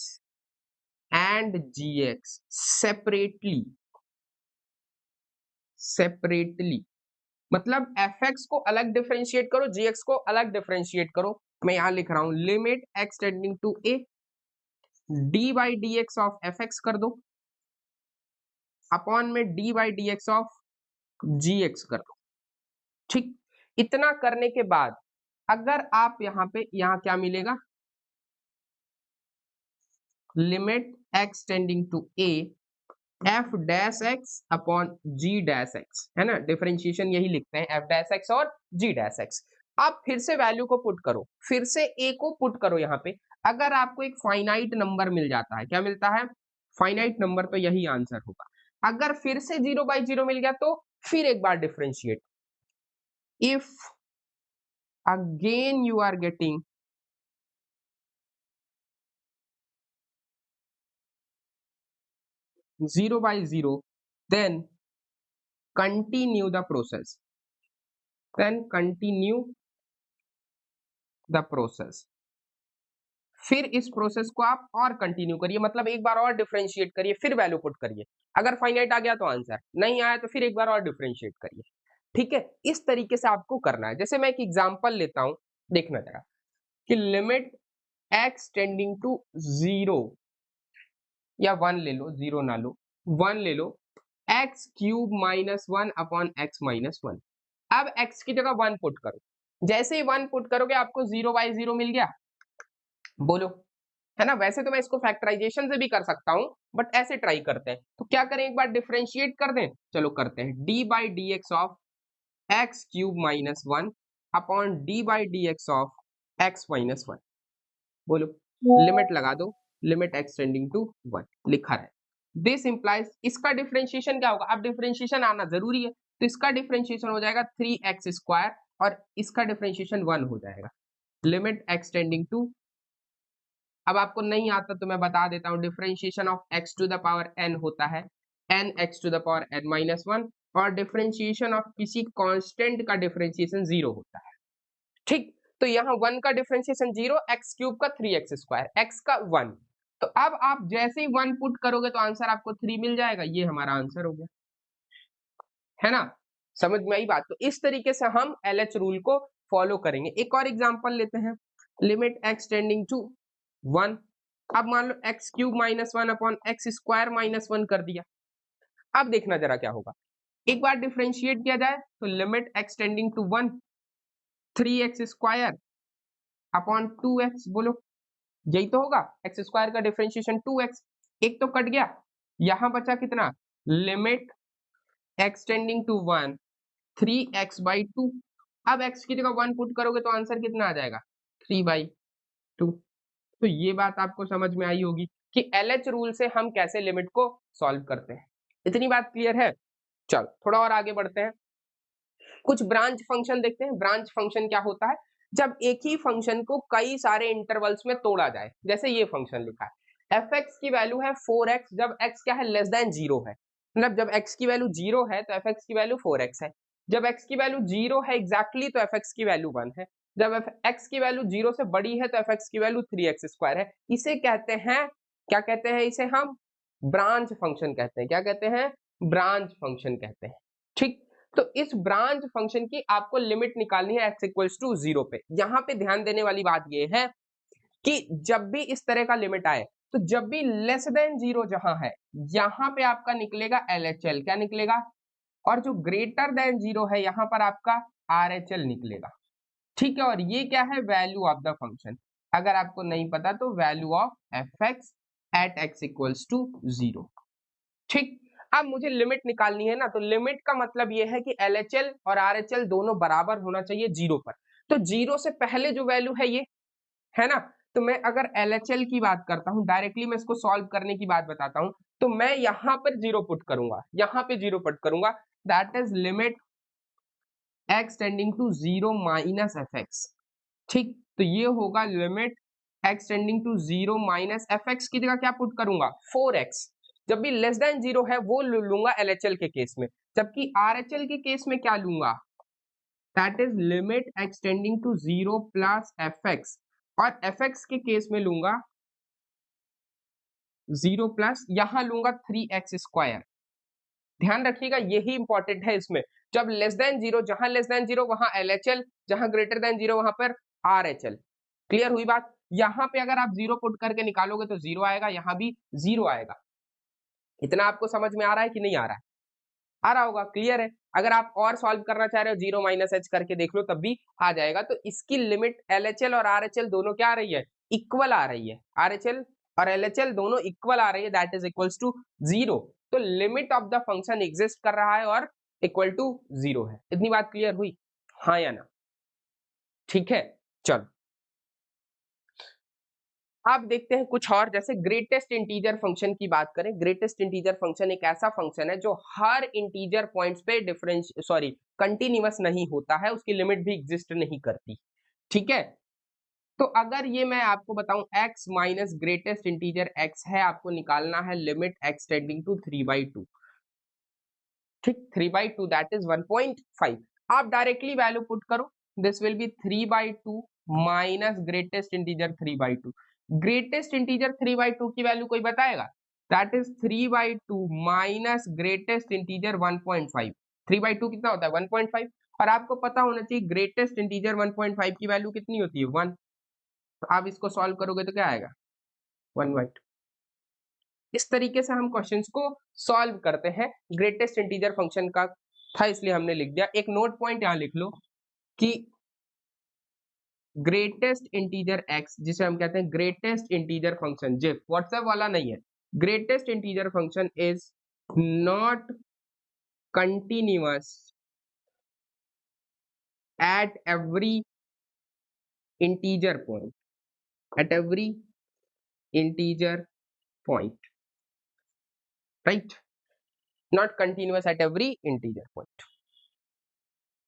and G X separately, separately, मतलब एफ एक्स को अलग डिफरेंशिएट करो, जी एक्स को अलग डिफरेंशिएट करो। मैं यहां लिख रहा हूं limit x tending to a d by d x of F x कर दो अपॉन में d by d x of g x कर दो। ठीक, इतना करने के बाद अगर आप यहाँ पे, यहाँ क्या मिलेगा, limit x tending to a f dash x upon g dash x, है ना, डिफरेंशिएशन यही लिखते हैं एफ डैश एक्स और जी डैश एक्स। आप फिर से वैल्यू को पुट करो, फिर से ए को पुट करो यहाँ पे, अगर आपको एक फाइनाइट नंबर मिल जाता है, क्या मिलता है फाइनाइट नंबर, तो यही आंसर होगा। अगर फिर से 0 बाई 0 मिल गया तो फिर एक बार differentiate, if again you are getting 0 by 0 then continue the process, then continue the process, फिर इस प्रोसेस को आप और कंटिन्यू करिए, मतलब एक बार और डिफरेंशिएट करिए, फिर वैल्यू पुट करिए। अगर फाइनाइट आ गया तो आंसर, नहीं आया तो फिर एक बार और डिफरेंशिएट करिए। ठीक है, इस तरीके से आपको करना है। जैसे मैं एक एग्जांपल लेता हूं, देखना जरा कि लिमिट x टेंडिंग टू 0 या 1 ले लो, 0 ना लो, 1 ले लो, x cube minus 1 upon x minus 1। अब x की जगह 1 पुट करो, जैसे ही 1 पुट करोगे आपको 0/0 मिल गया, बोलो, है ना। वैसे तो मैं इसको फैक्टराइजेशन से भी कर सकता हूं, बट ऐसे ट्राई करते हैं। तो क्या करें, एक बार डिफरेंशिएट कर दें, चलो करते हैं। d by d x of x cube minus 1 upon d by d x of x minus 1। बोलो, लिमिट लगा दो, लिमिट x टेंडिंग टू 1 लिखा है। दिस इंप्लाइज, इसका डिफरेंशिएशन क्या होगा, अब डिफरेंशिएशन आना जरूरी है, तो इसका डिफरेंशिएशन हो जाएगा 3x स्क्वायर और इसका डिफरेंशिएशन 1 हो जाएगा। लिमिट x टेंडिंग टू, अब आपको नहीं आता तो मैं बता देता हूं, differentiation of x to the power n होता है n x to the power n minus 1, और डिफरेंशिएशन ऑफ किसी कांस्टेंट का डिफरेंशिएशन 0 होता है। ठीक, तो यहाँ 1 का डिफरेंशिएशन 0, x क्यूब का 3x स्क्वायर, x का 1। तो अब आप जैसे ही 1 पुट करोगे तो आंसर आपको 3 मिल जाएगा, ये हमारा आंसर हो गया, है ना। समझ में आई बात। तो इस तरीके से हम LH रूल को फॉलो करेंगे। एक और एग्जांपल लेते हैं, लिमिट x टेंडिंग टू 1। अब मान लो x cube minus 1 upon x square minus 1 कर दिया। अब देखना जरा क्या होगा, एक बार डिफरेंशिएट किया जाए तो limit x tending to 1, 3x square upon 2x, बोलो यही तो होगा। एक्स स्क्वायर का डिफरेंशिएशन 2x, एक तो कट गया, यहां बचा कितना, limit x tending to 1, 3x/2। अब x की जगह 1 पुट करोगे तो आंसर कितना आ जाएगा, 3/2। तो ये बात आपको समझ में आई होगी कि LH रूल से हम कैसे लिमिट को सॉल्व करते हैं। इतनी बात क्लियर है। चलो थोड़ा और आगे बढ़ते हैं, कुछ ब्रांच फंक्शन देखते हैं। ब्रांच फंक्शन क्या होता है, जब एक ही फंक्शन को कई सारे इंटरवल्स में तोड़ा जाए। जैसे ये फंक्शन लिखा है, fx की वैल्यू है 4x जब x क्या है, लेस देन 0 है, मतलब जब x की वैल्यू 0 है तो fx की वैल्यू 4x है। जब x की वैल्यू 0 है एग्जैक्टली तो fx की वैल्यू 1 है। जब x की वैल्यू 0 से बड़ी है तो fx की वैल्यू 3x स्क्वायर है। इसे कहते हैं, क्या कहते हैं, इसे हम ब्रांच फंक्शन कहते हैं। क्या कहते हैं, ब्रांच फंक्शन कहते हैं। ठीक, तो इस ब्रांच फंक्शन की आपको लिमिट निकालनी है x इक्वल्स टू 0 पे। यहां पे ध्यान देने वाली बात ये है कि जब भी इस तरह का लिमिट आए, तो जब भी लेस देन 0 जहां है, यहां पे आपका निकलेगा LHL, क्या निकलेगा, और जो ग्रेटर देन 0 है यहां पर आपका RHL निकलेगा। ठीक है, और ये क्या है, वैल्यू ऑफ द फंक्शन। अगर आपको नहीं पता तो value of fx at x equals to 0। ठीक, अब मुझे लिमिट निकालनी है ना, तो लिमिट का मतलब ये है कि LHL और RHL दोनों बराबर होना चाहिए 0 पर। तो 0 से पहले जो वैल्यू है ये, है ना, तो मैं अगर LHL की बात करता हूं, डायरेक्टली मैं इसको सॉल्व करने की बात बताता हूं, तो मैं यहां पर 0 पुट करूंगा, यहां पे 0 पुट करूंगा, that is limit x tending to 0 minus fx। ठीक, तो ये होगा limit x tending to 0 minus fx की जगह क्या पुट करूंगा, 4x। जब भी लेस देन 0 है वो लूंगा LHL के केस में, जबकि RHL के केस में क्या लूंगा, that is limit x tending to 0 plus fx, और fx के केस में लूंगा 0 प्लस, यहां लूंगा 3x स्क्वायर। ध्यान रखिएगा यही इंपॉर्टेंट है इसमें, जब लेस देन 0, जहां लेस देन 0 वहां LHL, जहां ग्रेटर देन 0 वहां पर RHL। क्लियर हुई बात। यहां पे अगर आप 0 पुट करके निकालोगे तो 0 आएगा, यहां भी 0 आएगा। इतना आपको समझ में आ रहा है कि नहीं आ रहा है, आ रहा होगा, क्लियर है। अगर आप और सॉल्व करना चाह रहे हो 0 माइनस h करके देख लो, तब भी आ जाएगा। तो इसकी लिमिट LHL और RHL दोनों क्या आ रही है, इक्वल आ रही है। RHL और LHL दोनों इक्वल आ रही है, दैट इज इक्वल्स टू 0। तो limit of the function exist कर रहा है और इक्वल टू 0 है। इतनी बात क्लियर हुई, हाँ या ना। ठीक है, चलो अब देखते हैं कुछ और। जैसे ग्रेटेस्ट इंटीजर फंक्शन की बात करें, ग्रेटेस्ट इंटीजर फंक्शन एक ऐसा फंक्शन है जो हर इंटीजर पॉइंट्स पे कंटिन्यूअस नहीं होता है, उसकी लिमिट भी एग्जिस्ट नहीं करती। ठीक है, तो अगर ये मैं आपको बताऊं x minus greatest integer x है, आपको निकालना है लिमिट x टेंडिंग टू 3/2। ठीक, 3/2 दैट इज 1.5। आप डायरेक्टली वैल्यू पुट करो, this will be 3/2 minus greatest integer 3/2। Greatest integer 3/2 की वैल्यू कोई बताएगा? That is 3/2 minus greatest integer 1.5। 3/2 कितना होता है? 1.5। और आपको पता होना चाहिए ग्रेटेस्ट इंटीजर 1.5 की वैल्यू कितनी होती है? 1। तो आप इसको सॉल्व करोगे तो क्या आएगा? 1/2। इस तरीके से हम क्वेश्चंस को सॉल्व करते हैं। ग्रेटेस्ट इंटीजर फंक्शन का था इसलिए हमने लिख दिया। एक नोट पॉइंट यहाँ लिख लो कि ग्रेटेस्ट इंटीजर x, जिसे हम कहते हैं greatest integer function, GIF WhatsApp वाला नहीं है, greatest integer function is not continuous at every integer point, at every integer point, right, not continuous at every integer point.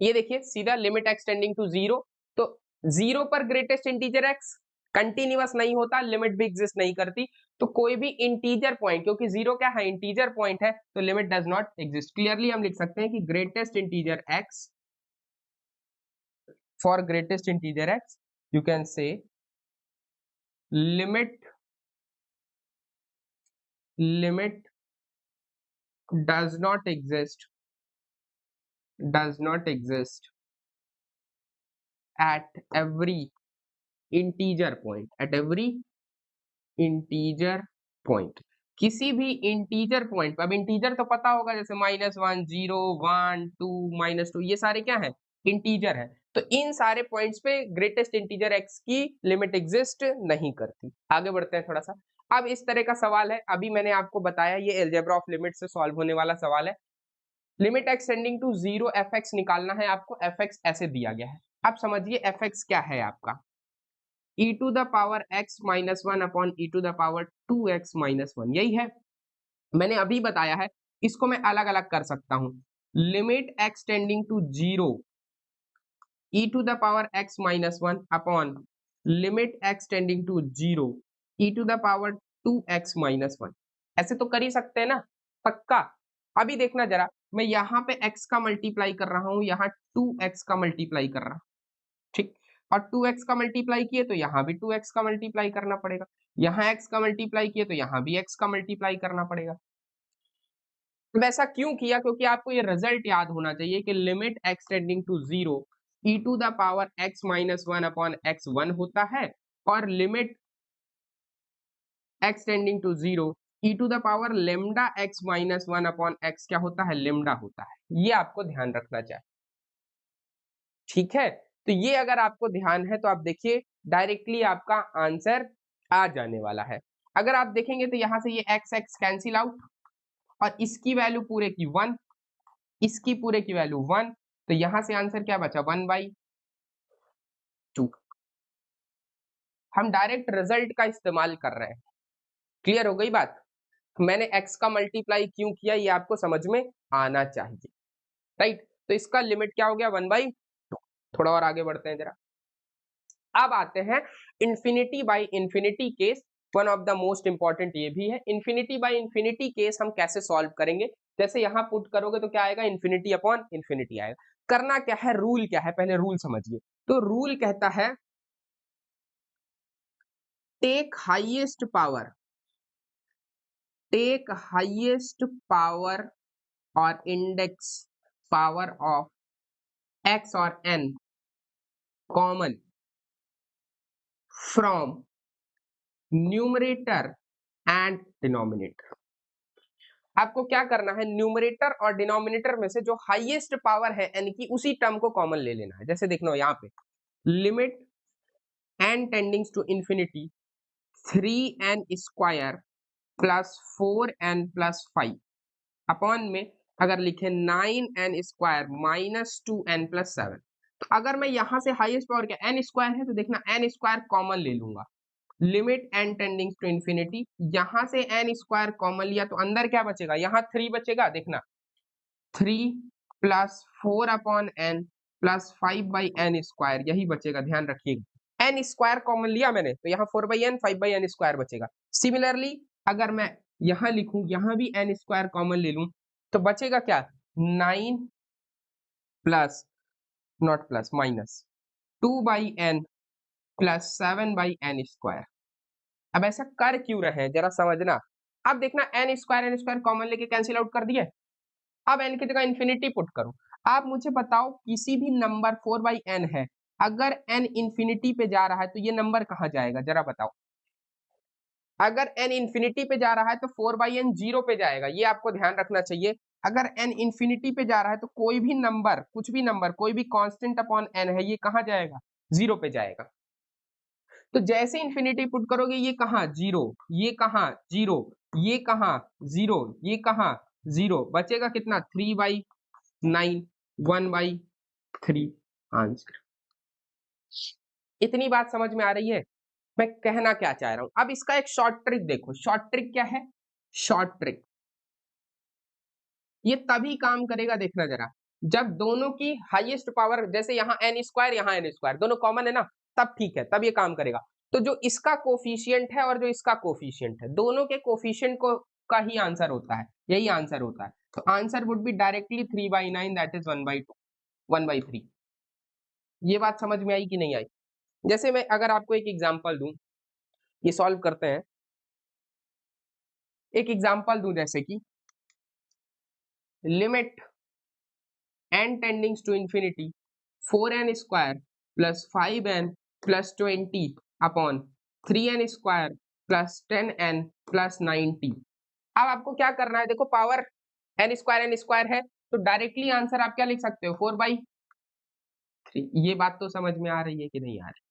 ये देखिए सीधा लिमिट एक्स टेंडिंग टू 0, तो 0 पर ग्रेटेस्ट इंटीजर x कंटिन्यूअस नहीं होता, लिमिट भी एग्जिस्ट नहीं करती, तो कोई भी इंटीजर पॉइंट, क्योंकि 0 क्या है? इंटीजर पॉइंट है, तो limit does not exist. Clearly हम लिख सकते हैं कि greatest integer x, for greatest integer x you can say limit does not exist at every integer point, at every integer point, किसी भी इंटीजर पॉइंट पे। अब इंटीजर तो पता होगा, जैसे -1, 0, 1, 2, -2, ये सारे क्या है? इंटीजर है। तो इन सारे पॉइंट्स पे ग्रेटेस्ट इंटीजर x की लिमिट एग्जिस्ट नहीं करती। आगे बढ़ते हैं थोड़ा सा। अब इस तरह का सवाल है, अभी मैंने आपको बताया ये अलजेब्रा ऑफ लिमिट से सॉल्व होने वाला सवाल है। Limit x tending to 0 fx निकालना है आपको। fx ऐसे दिया गया है। अब समझिए fx क्या है आपका? e to the power x minus 1 upon e to the power 2x minus 1, यही है। मैंने अभी बताया है, इसको मैं अलग अलग कर सकता हूं। Limit x tending to 0 e to the power x minus 1 upon limit x tending to 0 e to the power 2x minus 1। ऐसे तो कर ही सकते हैं ना, पक्का। अभी देखना जरा, मैं यहाँ पे x का मल्टीप्लाई कर रहा हूँ, यहाँ 2x का मल्टीप्लाई कर रहा हूँ, ठीक। और 2x का मल्टीप्लाई किए तो यहाँ भी 2x का मल्टीप्लाई करना पड़ेगा, यहाँ x का मल्टीप्लाई किए तो यहाँ भी x का मल्टीप्लाई करना पड़ेगा। वैसा क्यों किया? क्योंकि आपको ये रिजल्ट याद होना चाहिए कि limit x tending to 0 e to the power x minus 1 upon x 1 होता है, और limit x tending to 0 e to the power lambda x minus 1 upon x क्या होता है? लेमडा होता है। ये आपको ध्यान रखना चाहिए, ठीक है। तो ये अगर आपको ध्यान है तो आप देखिए डायरेक्टली आपका आंसर आ जाने वाला है। अगर आप देखेंगे तो यहां से ये x x कैंसिल आउट, और इसकी वैल्यू पूरे की 1, इसकी पूरे की वैल्यू 1, तो यहां से आंसर क्या बचा? 1/2। हम डायरेक्ट रिजल्ट का इस्तेमाल कर रहे हैं। क्लियर हो गई बात? मैंने x का मल्टीप्लाई क्यों किया ये आपको समझ में आना चाहिए, राइट। तो इसका लिमिट क्या हो गया? 1/2। थोड़ा और आगे बढ़ते हैं जरा। अब आते हैं infinity by infinity case. One of the most important ये भी है। इंफिनिटी बाय इंफिनिटी केस हम कैसे सॉल्व करेंगे? जैसे यहां पुट करोगे तो क्या आएगा? इंफिनिटी अपॉन इंफिनिटी आएगा। करना क्या है? रूल क्या है? पहले रूल समझिए। तो रूल कहता है टेक हाईएस्ट पावर और इंडेक्स पावर ऑफ x और n common from numerator and denominator. आपको क्या करना है? न्यूमरेटर और डिनोमिनेटर में से जो हाईएस्ट पावर है n की, उसी टर्म को कॉमन ले लेना है। जैसे देखना यहाँ पे limit n tendings to infinity 3n square plus 4n plus 5 upon में अगर लिखे 9n square minus 2n plus 7। तो अगर मैं यहां से हाईएस्ट पावर क्या n स्क्वायर है, तो देखना n स्क्वायर कॉमन ले लूंगा। Limit n tending to infinity, यहां से n स्क्वायर कॉमन लिया तो अंदर क्या बचेगा? यहाँ 3 बचेगा। देखना 3 plus 4 upon n plus 5/n square, यही बचेगा, ध्यान रखिएगा। n स्क्वायर कॉमन लिया मैंने तो यहाँ 4/n 5/n स्क्वायर बचेगा। सिमिलरली अगर मैं यहाँ लिखूं, यहाँ भी n स्क्वायर कॉमन ले लूं तो बचेगा क्या? 9 plus not plus minus 2/n plus 7/n square. अब ऐसा कर क्यों रहे हैं जरा समझना। अब देखना n स्क्वायर कॉमन लेके कैंसिल आउट कर दिए। अब n की जगह इन्फिनिटी पुट करो। आप मुझे बताओ किसी भी नंबर 4/n है, अगर n इन्फिनिटी पे जा रहा है तो ये नंबर कहाँ जाएगा जरा बताओ। अगर n इन्फिनिटी पे जा रहा है तो 4/n 0 पे जाएगा, ये आपको ध्यान रखना चाहिए। अगर n इन्फिनिटी पे जा रहा है तो कोई भी नंबर, कुछ भी नंबर, कोई भी कांस्टेंट अपॉन n है, ये कहाँ जाएगा? 0 पे जाएगा। तो जैसे इन्फिनिटी पुट करोगे ये कहाँ? 0, ये कहाँ? 0, ये कहाँ? 0, ये कहाँ? 0, बचेगा कितना? 3/9, 1/3 आंसर। इतनी बात समझ में आ रही है मैं कहना क्या चाह रहा हूं? अब इसका एक शॉर्ट ट्रिक देखो। शॉर्ट ट्रिक क्या है? शॉर्ट ट्रिक ये तभी काम करेगा, देखना जरा, जब दोनों की हाईएस्ट पावर, जैसे यहाँ n स्क्वायर, यहाँ n स्क्वायर, दोनों कॉमन है ना, तब ठीक है, तब ये काम करेगा। तो जो इसका कोफिशिएंट है और जो इसका कोफिशिएंट है, दोनों के कोफिशिएंट को का ही आंसर होता है, यही आंसर होता है। तो answer would be directly 3/9, that is 1/2, 1/3। ये बात समझ में आई कि नहीं आई? जैसे मैं अगर आपको एक एग्जांपल दूं, ये सॉल्व करते हैं। एक एग्जांपल दूं जैसे कि limit n tendings to infinity 4n square plus 5n plus 20 upon 3n square plus 10n plus 90। अब आपको क्या करना है, देखो पावर n स्क्वायर है, तो डायरेक्टली आंसर आप क्या लिख सकते हो? 4/3। ये बात तो समझ में आ रही है कि नहीं आ रही?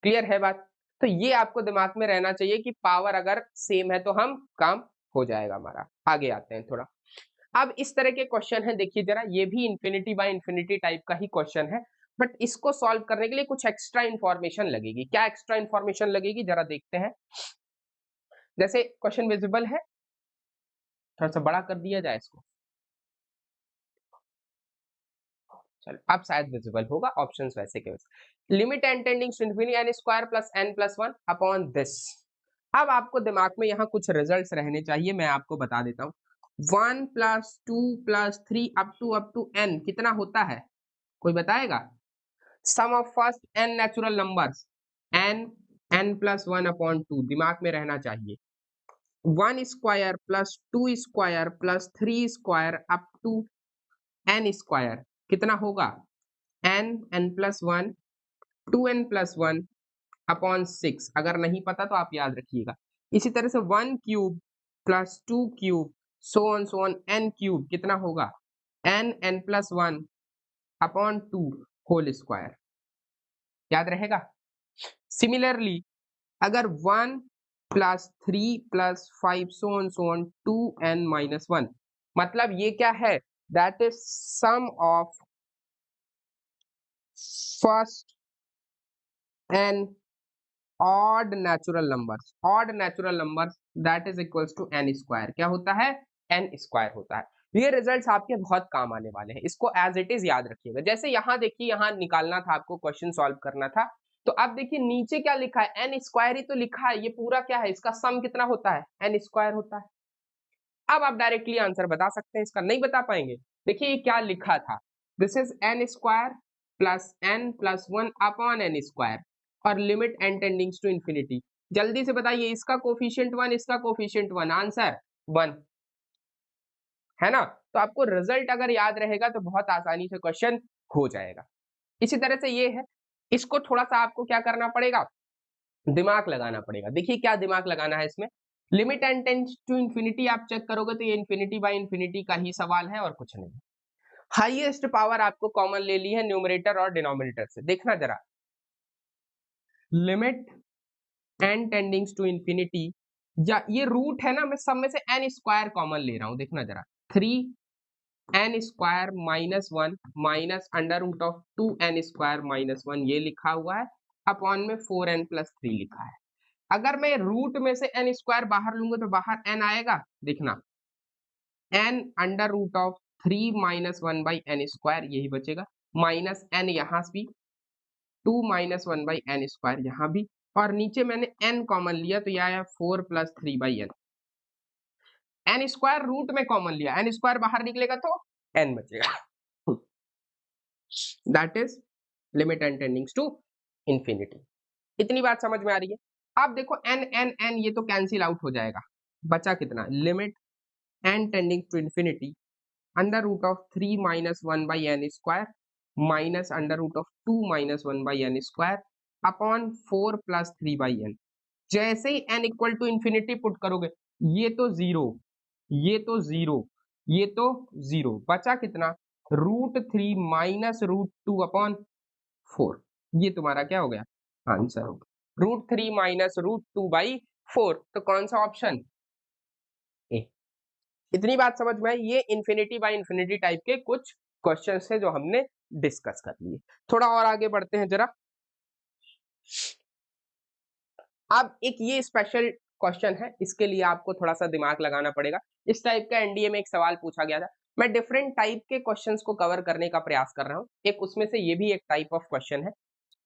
क्लियर है बात? तो ये आपको दिमाग में रहना चाहिए कि पावर अगर सेम है तो हम काम हो जाएगा हमारा। आगे आते हैं थोड़ा। अब इस तरह के क्वेश्चन है, देखिए जरा, ये भी इंफिनिटी बाय इंफिनिटी टाइप का ही क्वेश्चन है, बट इसको सॉल्व करने के लिए कुछ एक्स्ट्रा इंफॉर्मेशन लगेगी। क्या एक्स्ट्रा इंफॉर्मेशन लगेगी जरा देखते हैं। जैसे क्वेश्चन विजिबल है, थोड़ा सा बड़ा कर दिया जाए इसको, चलो अब शायद विजिबल होगा, ऑप्शंस वैसे के वैसे। Limit n tending to infinity n square plus n plus 1 upon this. अब आपको दिमाग में यहाँ कुछ रिजल्ट्स रहने चाहिए, मैं आपको बता देता हूँ। 1 plus 2 plus 3 up to n कितना होता है? कोई बताएगा? Sum of first n natural numbers, n, n plus 1 upon 2 दिमाग में रहना चाहिए। 1 square plus 2 square plus 3 square up to n square कितना होगा? n, n plus 1, 2n plus 1 upon 6। अगर नहीं पता तो आप याद रखिएगा। इसी तरह से 1 cube plus 2 cube so on n cube कितना होगा? n, n plus 1 upon 2 whole square. याद रहेगा? सिमिलरली अगर 1 plus 3 plus 5 so on 2n minus 1, मतलब ये क्या है? That is sum of first n odd natural numbers that is equals to n square. क्या होता है? n स्क्वायर होता है। ये रिजल्ट्स आपके बहुत काम आने वाले हैं, इसको एज इट इज याद रखिएगा। जैसे यहाँ देखिए, यहाँ निकालना था आपको, क्वेश्चन सॉल्व करना था, तो अब देखिए नीचे क्या लिखा है? n स्क्वायर ही तो लिखा है, ये पूरा क्या है? इसका सम कितना होता है? n स्क्वायर होता है। अब आप डायरेक्टली आंसर बता सकते हैं इसका, नहीं बता पाएंगे? देखिए ये क्या लिखा था, this is n square plus n plus 1 upon n square और limit n tendings to infinity. जल्दी से बताइए, इसका कोफिशिएंट 1, इसका कोफिशिएंट 1, आंसर 1 है ना? तो आपको रिजल्ट अगर याद रहेगा तो बहुत आसानी से क्वेश्चन हो जाएगा। इसी तरह से ये है, इसको थोड़ा सा आपको क्या करना पड़ेगा? दिमाग लगाना पड़ेगा। देखिए क्या दिमाग लगाना है इसमें, limit n tends to infinity आप चेक करोगे तो ये इंफिनिटी बाय इंफिनिटी का ही सवाल है और कुछ नहीं। हाईएस्ट पावर आपको कॉमन ले ली है न्यूमरेटर और डिनोमिनेटर से। देखना जरा, limit n tendings to infinity, या ये रूट है ना, मैं सब में से n स्क्वायर कॉमन ले रहा हूं। देखना जरा, 3n square minus 1 minus under root of 2n square minus 1 ये लिखा हुआ है, अपॉन में 4n प्लस 3 लिखा है। अगर मैं रूट में से n स्क्वायर बाहर लूंगा तो बाहर n आएगा। देखना, n under root of 3 minus 1 by n square यही बचेगा, माइनस n यहाँ भी 2 माइनस 1 बाई एन स्क्वायर यहाँ भी, और नीचे मैंने n कॉमन लिया तो यह आया 4 plus 3 by N. N square root में कॉमन लिया, n स्क्वायर बाहर निकलेगा तो n बचेगा। That is limit n tendings to infinity. इतनी बात समझ में आ रही है? अब देखो n n n ये तो कैंसिल आउट हो जाएगा, बचा कितना, limit n tending to infinity under root of 3 minus 1 by n square minus under root of 2 minus 1 by n square upon 4 plus 3 by n. जैसे ही n equal to infinity put करोगे, ये तो zero, ये तो जीरो, ये तो zero, बचा कितना, √3 माइनस √2 अपॉन 4। ये तुम्हारा क्या हो गया, आंसर हो गया, √3 माइनस √2 बाई 4। तो कौन सा ऑप्शन, ए। इतनी बात समझ में आई। ये इन्फिनिटी बाय इन्फिनिटी टाइप के कुछ क्वेश्चन है जो हमने डिस्कस कर लिए। थोड़ा और आगे बढ़ते हैं जरा। अब एक ये स्पेशल क्वेश्चन है, इसके लिए आपको थोड़ा सा दिमाग लगाना पड़ेगा। इस टाइप का एनडीए में एक सवाल पूछा गया था। मैं डिफरेंट टाइप के क्वेश्चंस को कवर करने का प्रयास कर रहा हूँ, एक उसमें से ये भी एक टाइप ऑफ क्वेश्चन है।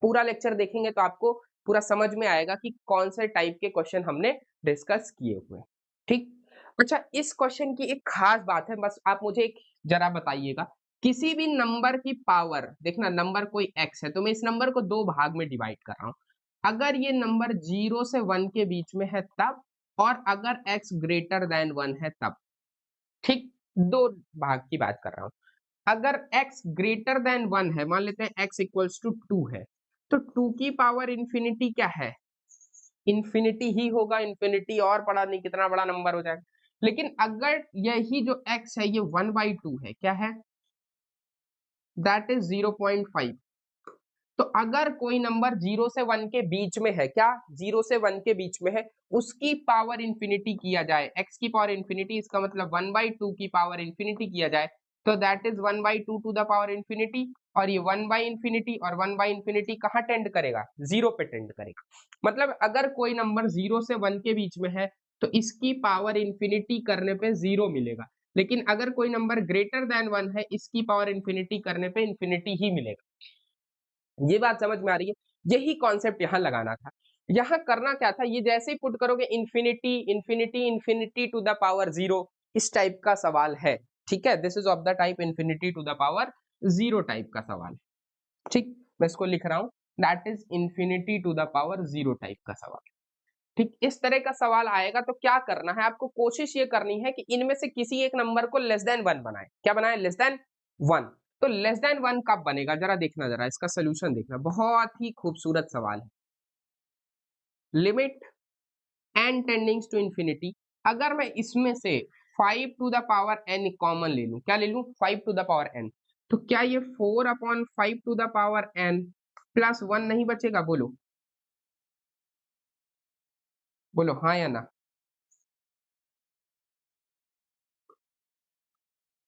पूरा लेक्चर देखेंगे तो आपको पूरा समझ में आएगा कि कौन से टाइप के क्वेश्चन हमने डिस्कस किए हुए। ठीक, अच्छा, इस क्वेश्चन की एक खास बात है, बस आप मुझे एक जरा बताइएगा। किसी भी नंबर की पावर, देखना नंबर कोई x है, तो मैं इस नंबर को दो भाग में डिवाइड कर रहा हूँ। अगर ये नंबर 0 से 1 के बीच में है तब, और अगर x ग्रेटर देन 1 है तब। ठीक, दो भाग की बात कर रहा हूँ। अगर x ग्रेटर देन 1 है, मान लेते हैं x इक्वल्स टू 2 है, तो 2 की पावर इंफिनिटी क्या है, इंफिनिटी ही होगा। इंफिनिटी और बड़ा नहीं, कितना बड़ा नंबर हो जाएगा। लेकिन अगर यही जो x है ये 1/2 है, क्या है, दैट इज 0.5। तो अगर कोई नंबर 0 से 1 के बीच में है, क्या 0 से 1 के बीच में है, उसकी पावर इंफिनिटी किया जाए, x की पावर इंफिनिटी, इसका मतलब 1/2 की पावर इंफिनिटी किया जाए, तो that is 1/2 to the power infinity. और ये 1/इंफिनिटी और 1/इंफिनिटी कहाँ टेंड करेगा, जीरो पे टेंड करेगा। मतलब अगर कोई नंबर 0 से 1 के बीच में है तो इसकी पावर इंफिनिटी करने पे जीरो मिलेगा। लेकिन अगर कोई नंबर ग्रेटर देन 1 है, इसकी पावर इंफिनिटी करने पे इंफिनिटी ही मिलेगा। ये बात समझ में आ रही है। यही कॉन्सेप्ट यहाँ लगाना था। यहाँ करना क्या था, ये जैसे ही पुट करोगे infinity infinity infinity to the power zero, इस टाइप का सवाल है। ठीक है, this is of the type infinity to the power zero type का सवाल है। ठीक, मैं इसको लिख रहा हूं, that is infinity to the power zero type का सवाल। ठीक, इस तरह का सवाल आएगा तो क्या करना है आपको, कोशिश ये करनी है कि इनमें से किसी एक नंबर को लेस देन 1 बनाए। क्या बनाए, लेस देन 1। तो लेस देन 1 कब बनेगा, जरा देखना, जरा इसका सोल्यूशन देखना, बहुत ही खूबसूरत सवाल है। Limit n tendings to infinity, अगर मैं इसमें से 5 to the power n common ले लूं, क्या ले लूं, 5 टू द पावर n, तो क्या ये 4/5 to the power n plus 1 नहीं बचेगा, बोलो बोलो, हाँ या ना।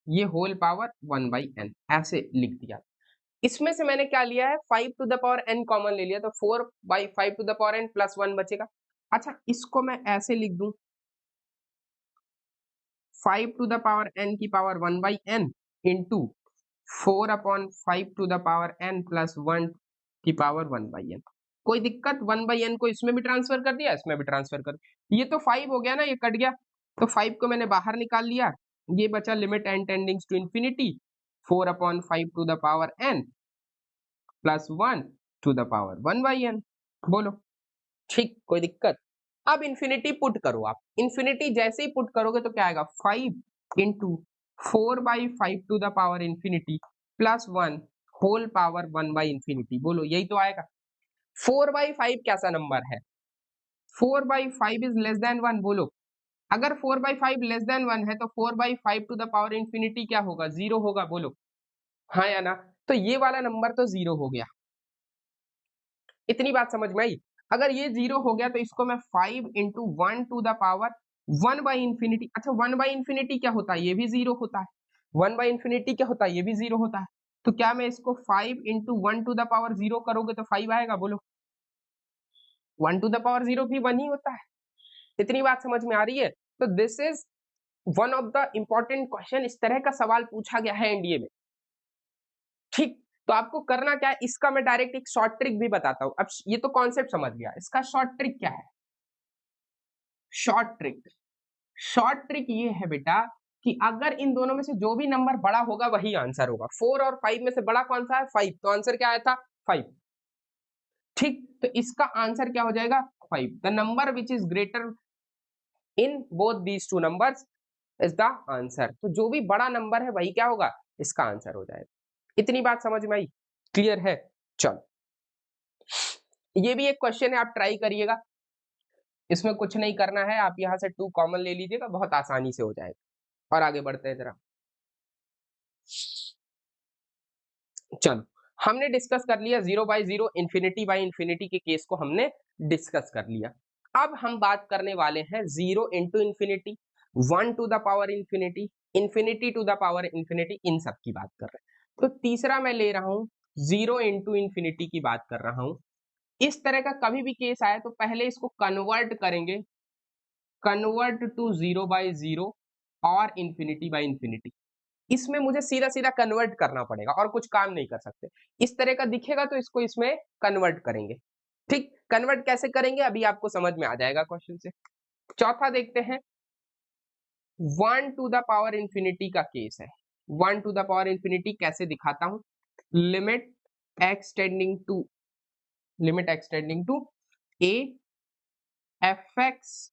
ये होल पावर 1/n ऐसे लिख दिया। इसमें से मैंने क्या लिया है, 5 to the power n common ले लिया, तो 4/5 to the power n plus 1 बचेगा। अच्छा, इसको मैं ऐसे लिख दूं, 5 टू द पावर n की power 1/n into 4/5 to the power n plus 1 की पावर 1/n। कोई दिक्कत, 1/n को इसमें भी ट्रांसफर कर दिया, इसमें भी ट्रांसफर कर, ये तो 5 हो गया ना, ये कट गया, तो 5 को मैंने बाहर निकाल लिया। ये बचा limit n tendings to infinity 4/5 to the power n plus 1 to the power 1/n। बोलो, ठीक, कोई दिक्कत। अब इंफिनिटी पुट करो आप, इंफिनिटी जैसे ही पुट करोगे तो क्या आएगा, 5 into 4/5 to the power infinity plus 1 whole power 1/इंफिनिटी। बोलो, यही तो आएगा। 4/5 कैसा नंबर है, 4/5 इज लेस देन 1। बोलो, अगर 4/5 लेस देन 1 है तो 4/5 टू द पावर इंफिनिटी क्या होगा, जीरो होगा। बोलो, हाँ या ना। तो ये वाला नंबर तो जीरो हो गया। इतनी बात समझ में आई। अगर ये जीरो हो गया तो इसको मैं 5 इंटू 1 टू द पावर 1/इंफिनिटी, अच्छा 1/इंफिनिटी क्या होता है, ये भी जीरो होता है। 1/इंफिनिटी क्या होता है, ये भी जीरो होता है। तो क्या मैं इसको 5 into 1 to the power zero करोगे तो 5 आएगा। बोलो, 1 टू द पावर जीरो भी 1 ही होता है। इतनी बात समझ में आ रही है। तो this is one of the important question, इस तरह का सवाल पूछा गया है एनडीए में। ठीक, तो आपको करना क्या है, इसका मैं डायरेक्ट एक शॉर्ट ट्रिक भी बताता हूं। अब ये तो कॉन्सेप्ट समझ गया, इसका शॉर्ट ट्रिक क्या है। शॉर्ट ट्रिक, शॉर्ट ट्रिक ये है बेटा कि अगर इन दोनों में से जो भी नंबर बड़ा होगा वही आंसर होगा। 4 और 5 में से बड़ा कौन सा है, 5, तो आंसर क्या आया था, 5। ठीक, तो इसका आंसर क्या हो जाएगा, 5 the number which is greater in both these two numbers is the answer. तो जो भी बड़ा नंबर है वही क्या होगा, इसका आंसर हो जाएगा। इतनी बात समझ में आई, क्लियर है? चलो, ये भी एक क्वेश्चन है, आप ट्राई करिएगा, इसमें कुछ नहीं करना है, आप यहां से 2 कॉमन ले लीजिएगा, बहुत आसानी से हो जाएगा। और आगे बढ़ते हैं जरा। चलो, हमने डिस्कस कर लिया 0 बाई 0 इंफिनिटी बाई इंफिनिटी के केस को हमने डिस्कस कर लिया। अब हम बात करने वाले हैं 0 into infinity, 1 to the power infinity, infinity to the power infinity, इन सब की बात कर रहे हैं। तो तीसरा मैं ले रहा हूं 0 इंटू इंफिनिटी की बात कर रहा हूं। इस तरह का कभी भी केस आए तो पहले इसको कन्वर्ट करेंगे, कन्वर्ट टू 0 बाई 0 और इंफिनिटी बाई इंफिनिटी। इसमें मुझे सीधा सीधा कन्वर्ट करना पड़ेगा और कुछ काम नहीं कर सकते। इस तरह का दिखेगा तो इसको इसमें कन्वर्ट करेंगे। ठीक, कन्वर्ट कैसे करेंगे अभी आपको समझ में आ जाएगा क्वेश्चन से। चौथा देखते हैं, 1 टू द पावर इंफिनिटी का केस है। 1 टू द पावर इंफिनिटी कैसे दिखाता हूं, limit x tending to a f x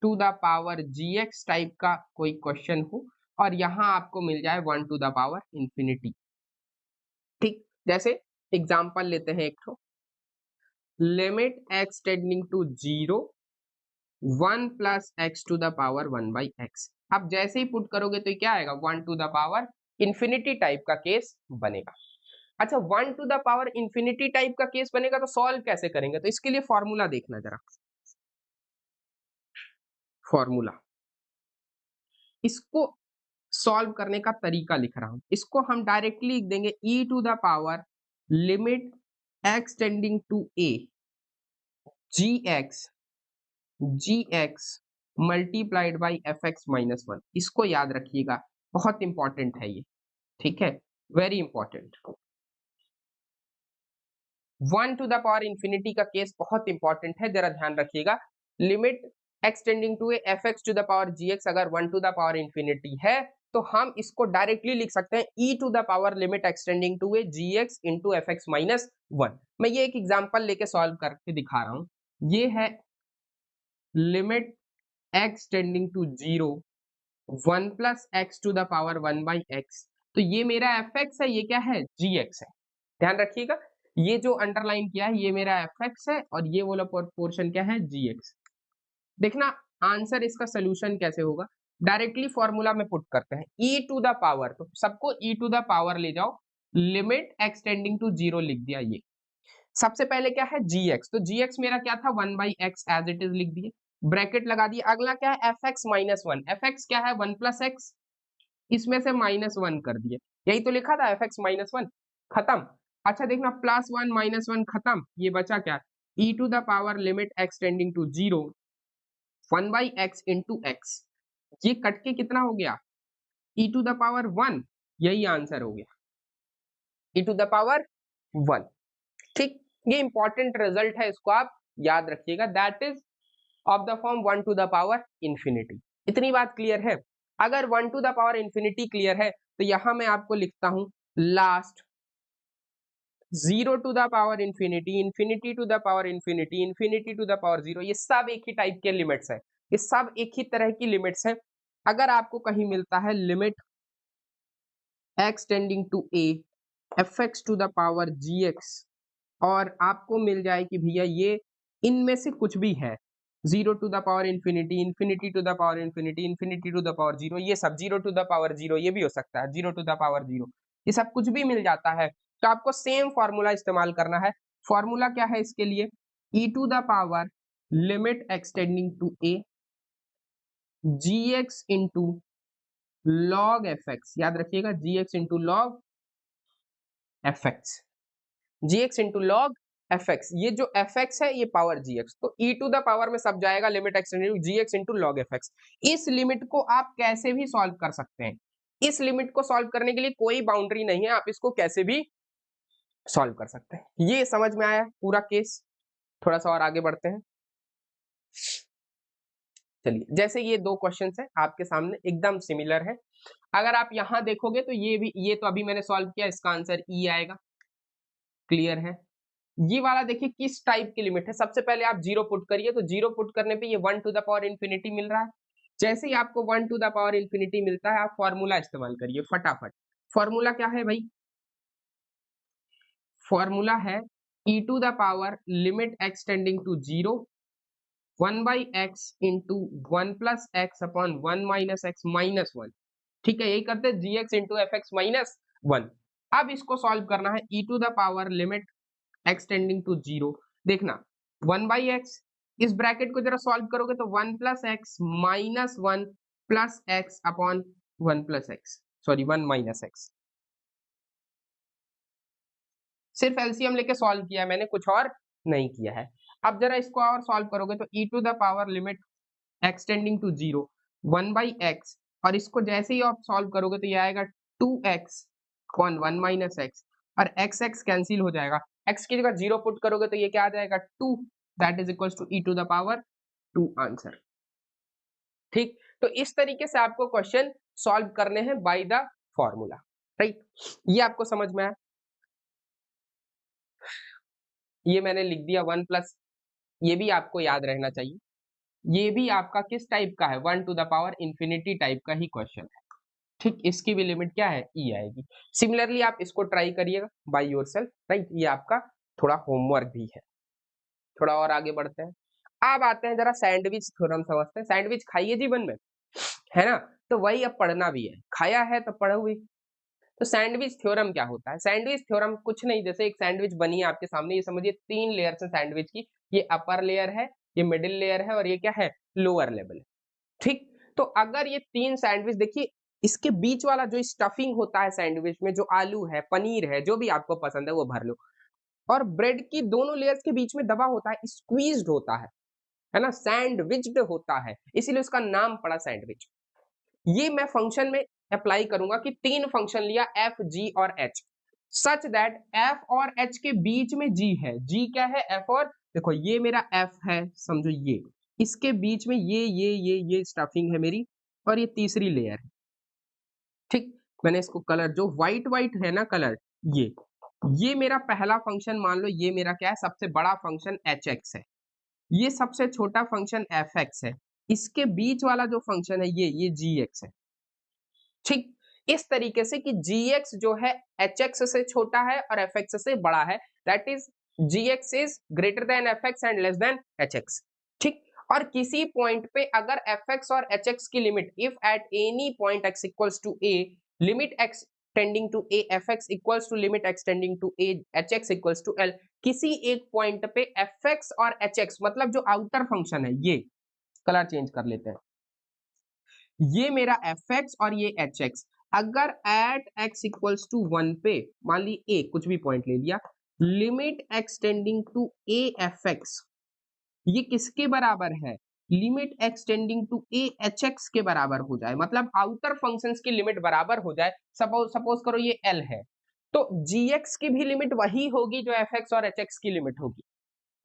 to the power g x type का कोई क्वेश्चन हो और यहां आपको मिल जाए 1 टू द पावर इंफिनिटी। ठीक, जैसे एग्जांपल लेते हैं एक तो, limit x tending to 0 1 plus x to the power 1 by x. अब जैसे ही पुट करोगे तो क्या आएगा, 1 to the power infinity type का केस बनेगा। अच्छा, 1 to the power infinity type का केस बनेगा तो सॉल्व कैसे करेंगे, तो इसके लिए फॉर्मूला देखना जरा। फॉर्मूला, इसको सॉल्व करने का तरीका लिख रहा हूं, इसको हम डायरेक्टली लिख देंगे e to the power limit x tending to a g x multiplied by f x minus 1। इसको याद रखिएगा, बहुत इंपॉर्टेंट है ये, ठीक है, very important. 1 to the power infinity का केस बहुत इंपॉर्टेंट है, जरा ध्यान रखिएगा। Limit x tending to f x to the power g x अगर 1 टू द पावर इंफिनिटी है तो हम इसको डायरेक्टली लिख सकते हैं e to the power limit x tending to a g x into f x minus 1। मैं ये एक एग्जाम्पल लेके सॉल्व करके दिखा रहा हूं। ये है limit x tending to 0 1 plus x to the power 1 by x. तो ये मेरा एफ एक्स है, ये क्या है, जी एक्स है। ध्यान रखिएगा, ये जो अंडरलाइन किया है ये मेरा एफ एक्स है और ये वाला पोर्शन क्या है, जी एक्स। देखना आंसर इसका सोल्यूशन कैसे होगा, डायरेक्टली फॉर्मूला में पुट करते हैं e टू द पावर, तो सबको e टू द पावर ले जाओ, लिमिट एक्स टेंडिंग टू 0 लिख दिया। ये सबसे पहले क्या है, gx, तो gx मेरा क्या था, 1 by x as it is लिख दिए, ब्रैकेट लगा दिए। अगला क्या है, f x minus 1, f x क्या है 1 प्लस एक्स, इसमें से माइनस 1 कर दिए, यही तो लिखा था एफ एक्स माइनस 1, खत्म। अच्छा देखना, प्लस 1 माइनस 1 खत्म, ये बचा क्या, e to the power limit x tending to 0 1 by x into x, ये कट के कितना हो गया, e टू द पावर 1, यही आंसर हो गया, e टू द पावर 1। ठीक, ये इंपॉर्टेंट रिजल्ट है, इसको आप याद रखिएगा, that is of the form 1 to the power infinity. इतनी बात क्लियर है? अगर 1 to the power infinity clear है तो यहां मैं आपको लिखता हूं last 0 to the power infinity, infinity to the power infinity, infinity to the power 0, ये सब एक ही टाइप के लिमिट्स है, ये सब एक ही तरह की लिमिट्स है। अगर आपको कहीं मिलता है limit x tending to a f x to the power g x और आपको मिल जाए कि भैया ये इनमें से कुछ भी है, 0 to the power infinity, infinity to the power infinity, infinity to the power 0, ये सब 0 टू द पावर 0, ये भी हो सकता है 0 टू द पावर 0, ये सब कुछ भी मिल जाता है, तो आपको सेम फॉर्मूला इस्तेमाल करना है। फॉर्मूला क्या है इसके लिए, e to the power limit x tending to a g x into log f x, याद रखिएगा g x into log f x, g x into log f x, ये जो एफ एक्स है ये पावर जी एक्स, तो e to the power में सब जाएगा limit x g x into log f x. इस लिमिट को आप कैसे भी सॉल्व कर सकते हैं, इस लिमिट को सॉल्व करने के लिए कोई बाउंड्री नहीं है, आप इसको कैसे भी सॉल्व कर सकते हैं। ये समझ में आया पूरा केस? थोड़ा सा और आगे बढ़ते हैं। चलिए, जैसे ये दो क्वेश्चंस हैं आपके सामने एकदम सिमिलर है, अगर आप यहां देखोगे तो ये भी, ये तो अभी मैंने सॉल्व किया, इसका आंसर ई आएगा, क्लियर है। ये वाला देखिए किस टाइप की लिमिट है। सबसे पहले आप जीरो पुट करिए, तो जीरो पुट करने पे ये 1 टू द पावर इंफिनिटी मिल रहा है। जैसे ही आपको 1 टू द पावर इंफिनिटी मिलता है, आप फॉर्मूला इस्तेमाल करिए फटाफट। फॉर्मूला क्या है भाई? फॉर्मूला है e to the power limit x tending to 0 1 by x into 1 plus x upon 1 minus x minus 1। ठीक है, यही करते हैं g x into f x minus 1। अब इसको सॉल्व करना है e to the power limit x tending to 0। देखना 1 बाई एक्स, इस ब्रैकेट को जरा सॉल्व करोगे तो 1 plus x minus 1 plus x upon 1 plus x, sorry 1 minus x. सिर्फ एलसीएम लेके सॉल्व किया है मैंने, कुछ और नहीं किया है। अब जरा इसको और सॉल्व करोगे तो e to the power limit x tending to 0 1 by x, और इसको जैसे ही आप सॉल्व करोगे तो ये आएगा 2x अपॉन 1 माइनस एक्स, और x x कैंसिल हो जाएगा। x की जगह 0 पुट करोगे तो ये क्या आ जाएगा 2, that is equals to e to the power 2 answer. ठीक, तो इस तरीके से आपको क्वेश्चन सॉल्व करने हैं बाय द फॉर्मूला, राइट। ये आपको समझ में आया? ये मैंने लिख दिया 1 प्लस, ये भी आपको याद रहना चाहिए। ये भी आपका किस टाइप का है? 1 to the power infinity type का ही क्वेश्चन है। ठीक, इसकी भी लिमिट क्या है? ई आएगी। सिमिलरली आप इसको ट्राई करिएगा बाय योरसेल्फ, राइट। ये आपका थोड़ा होमवर्क भी है। थोड़ा और आगे बढ़ते हैं। अब आते हैं जरा सैंडविच थ्योरम समझते हैं। सैंडविच खाइए जीवन में, है ना? तो वही अब पढ़ना भी है, खाया है तो पढ़ो भी। तो सैंडविच थ्योरम क्या होता है? सैंडविच थ्योरम कुछ नहीं, जैसे एक सैंडविच बनी है आपके सामने, ये समझिए 3 लेयर्स हैं सैंडविच की। ये अपर लेयर है, ये मिडिल लेयर है, और ये क्या है? लोअर लेवल है। ठीक, तो अगर ये 3 सैंडविच देखिए, इसके बीच वाला जो स्टफिंग होता है सैंडविच में, जो आलू है, पनीर है, जो भी आपको पसंद है वो भर लो, और ब्रेड की दोनों लेयर्स के बीच में दबा होता है, स्क्वीज्ड होता है ना, सैंडविच्ड होता है, इसीलिए उसका नाम पड़ा सैंडविच। ये मैं फंक्शन में अप्लाई करूंगा कि 3 फंक्शन लिया एफ, जी और एच, सच दैट एफ और एच के बीच में जी है। जी क्या है? एफ, और देखो ये मेरा एफ है, समझो ये, इसके बीच में ये स्टफिंग है मेरी, और ये तीसरी लेयर है। ठीक, मैंने इसको कलर जो व्हाइट व्हाइट है ना कलर, ये मेरा पहला फंक्शन मान लो, ये मेरा क्या है? सबसे बड़ा फंक्शन एच एक्स है, ये सबसे छोटा फंक्शन एफ एक्स है, इसके बीच वाला जो फंक्शन है ये जी एक्स है। ठीक, इस तरीके से कि gx जो है hx से छोटा है और fx से बड़ा है, that is gx is greater than fx and less than hx। ठीक, और किसी पॉइंट पे अगर fx और hx की limit, if at any point x equals to a, limit x tending to a fx equals to limit x tending to a hx equals to l, किसी एक point पे fx और hx मतलब जो outer function है, ये colour change कर लेते हैं, ये मेरा fx और ये hx, अगर एट x इक्वल्स टू 1 पे मान ली a, कुछ भी पॉइंट ले लिया, limit x tending to a fx, ये किसके बराबर है? Limit x tending to a hx के बराबर हो जाए, मतलब आउटर फंक्शंस की लिमिट बराबर हो जाए। सपोज करो ये l है, तो gx की भी लिमिट वही होगी जो fx और hx की लिमिट होगी।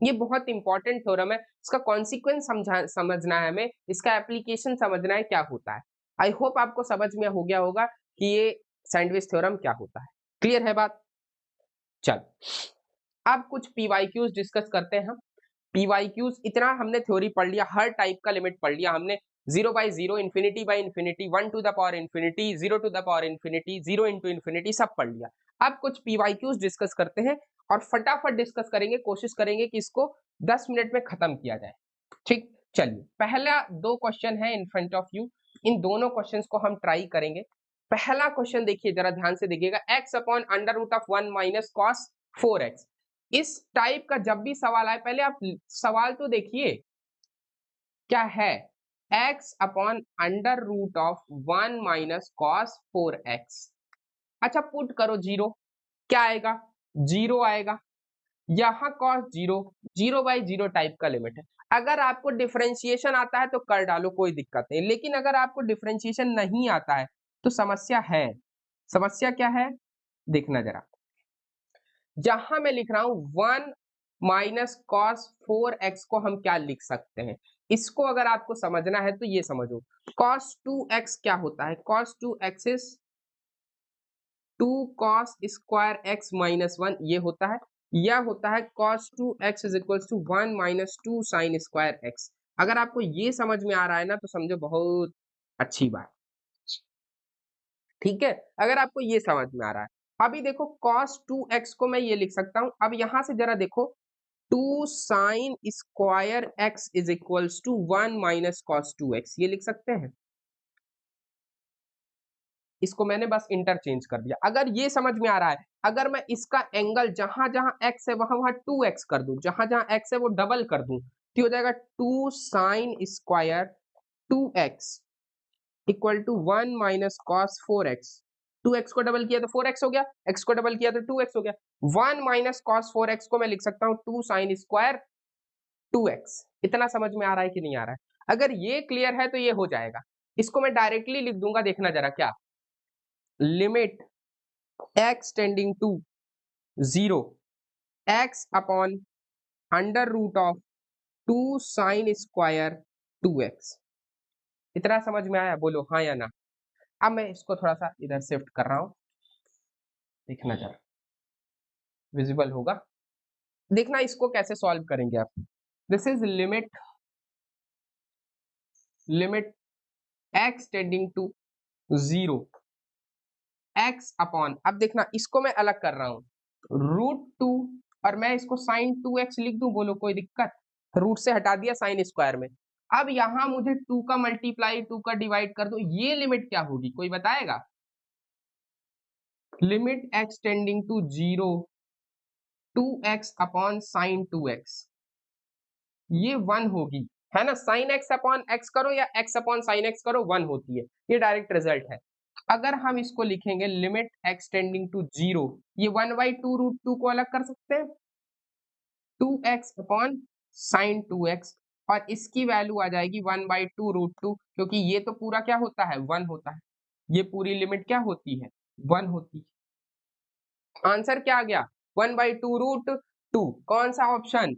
ये बहुत इंपॉर्टेंट थ्योरम है, इसका कॉन्सिक्वेंस समझना है हमें, इसका एप्लीकेशन समझना है क्या होता है। आई होप आपको समझ में हो गया होगा कि ये सैंडविच थ्योरम क्या होता है। क्लियर है बात? चल, अब कुछ पीवाईक्यूज डिस्कस करते हैं हम। पीवाईक्यूज, इतना हमने थ्योरी पढ़ लिया, हर टाइप का लिमिट पढ़ लिया हमने, 0 by 0, infinity by infinity, 1 to the power infinity, 0 to the power infinity, 0 into infinity, सब पढ़ लिया। अब कुछ पीवाईक्यूज डिस्कस करते हैं, और फटाफट डिस्कस करेंगे, कोशिश करेंगे कि इसको 10 मिनट में खत्म किया जाए। ठीक, चलिए, पहला 2 क्वेश्चन है इन फ्रंट ऑफ यू, इन दोनों क्वेश्चंस को हम ट्राई करेंगे। पहला क्वेश्चन देखिए, जरा ध्यान से देखिएगा, x upon under root of 1 minus cos 4x। इस टाइप का जब भी सवाल आए, पहले आप सवाल तो देखिए क्या है, x upon under root of 1 minus cos 4x। अच्छा, पुट करो 0, क्या आएगा? 0 आएगा। यहाँ कॉस 0, 0 बाई 0 टाइप का लिमिट है। अगर आपको डिफरेंशिएशन आता है तो कर डालो, कोई दिक्कत नहीं, लेकिन अगर आपको डिफरेंशिएशन नहीं आता है तो समस्या है। समस्या क्या है? देखना जरा, जहां मैं लिख रहा हूं 1 माइनस कॉस 4x को हम क्या लिख सकते हैं, इसको अगर आपको समझना है तो ये समझो, cos 2x क्या होता है? cos 2x is 2 cos square x minus 1, ये होता है। यह होता है cos 2x is equal to 1 minus 2 sine square x. अगर आपको ये समझ में आ रहा है ना तो समझो बहुत अच्छी बात, ठीक है। अगर आपको ये समझ में आ रहा है, अभी देखो cos 2x को मैं ये लिख सकता हूं। अब यहां से जरा देखो 2 sine square x is equals to 1 minus cos 2x, ये लिख सकते हैं। इसको मैंने बस इंटरचेंज कर दिया। अगर ये समझ में आ रहा है, अगर मैं इसका एंगल जहां जहां x है वहां वहां 2x कर दूं, जहां जहां x है वो डबल कर दूं, तो हो जाएगा 2 sine square 2x equal to 1 minus cos 4x। 2x को डबल किया तो 4x हो गया, x को डबल किया तो 2x हो गया। 1 माइनस कॉस 4x को मैं लिख सकता हूं 2 साइन स्क्वायर 2x। इतना समझ में आ रहा है कि नहीं आ रहा है? अगर ये क्लियर है तो ये हो जाएगा। इसको मैं डायरेक्टली लिख दूंगा, देखना जरा क्या, limit x tending to 0 x upon under root of 2 sine square 2x। इतना समझ में आया? बोलो हाँ या ना। अब मैं इसको थोड़ा सा इधर शिफ्ट कर रहा हूं, देखना जरा विजिबल होगा। देखना इसको कैसे सॉल्व करेंगे आप। This is limit x tending to 0 x upon, अब देखना इसको मैं अलग कर रहा हूं, √2, और मैं इसको साइन 2x लिख दूं, बोलो कोई दिक्कत? रूट से हटा दिया साइन स्क्वायर में। अब यहां मुझे 2 का मल्टीप्लाई 2 का डिवाइड कर दो, ये लिमिट क्या होगी कोई बताएगा? Limit x tending to 0 2x upon sine 2x, ये 1 होगी, है ना। साइन x अपॉन x करो या x अपॉन साइन x करो 1 होती है, ये डायरेक्ट रिजल्ट है। अगर हम इसको लिखेंगे लिमिट x टेंडिंग टू 0, ये 1/2 √2 को अलग कर सकते हैं, 2x अपॉन साइन 2x, और इसकी वैल्यू आ जाएगी 1/2 √2, क्योंकि ये तो पूरा क्या होता है 1 होता है, ये पूरी लिमिट क्या होती है 1 होती है। आंसर क्या आ गया 1/2 √2। कौन सा ऑप्शन?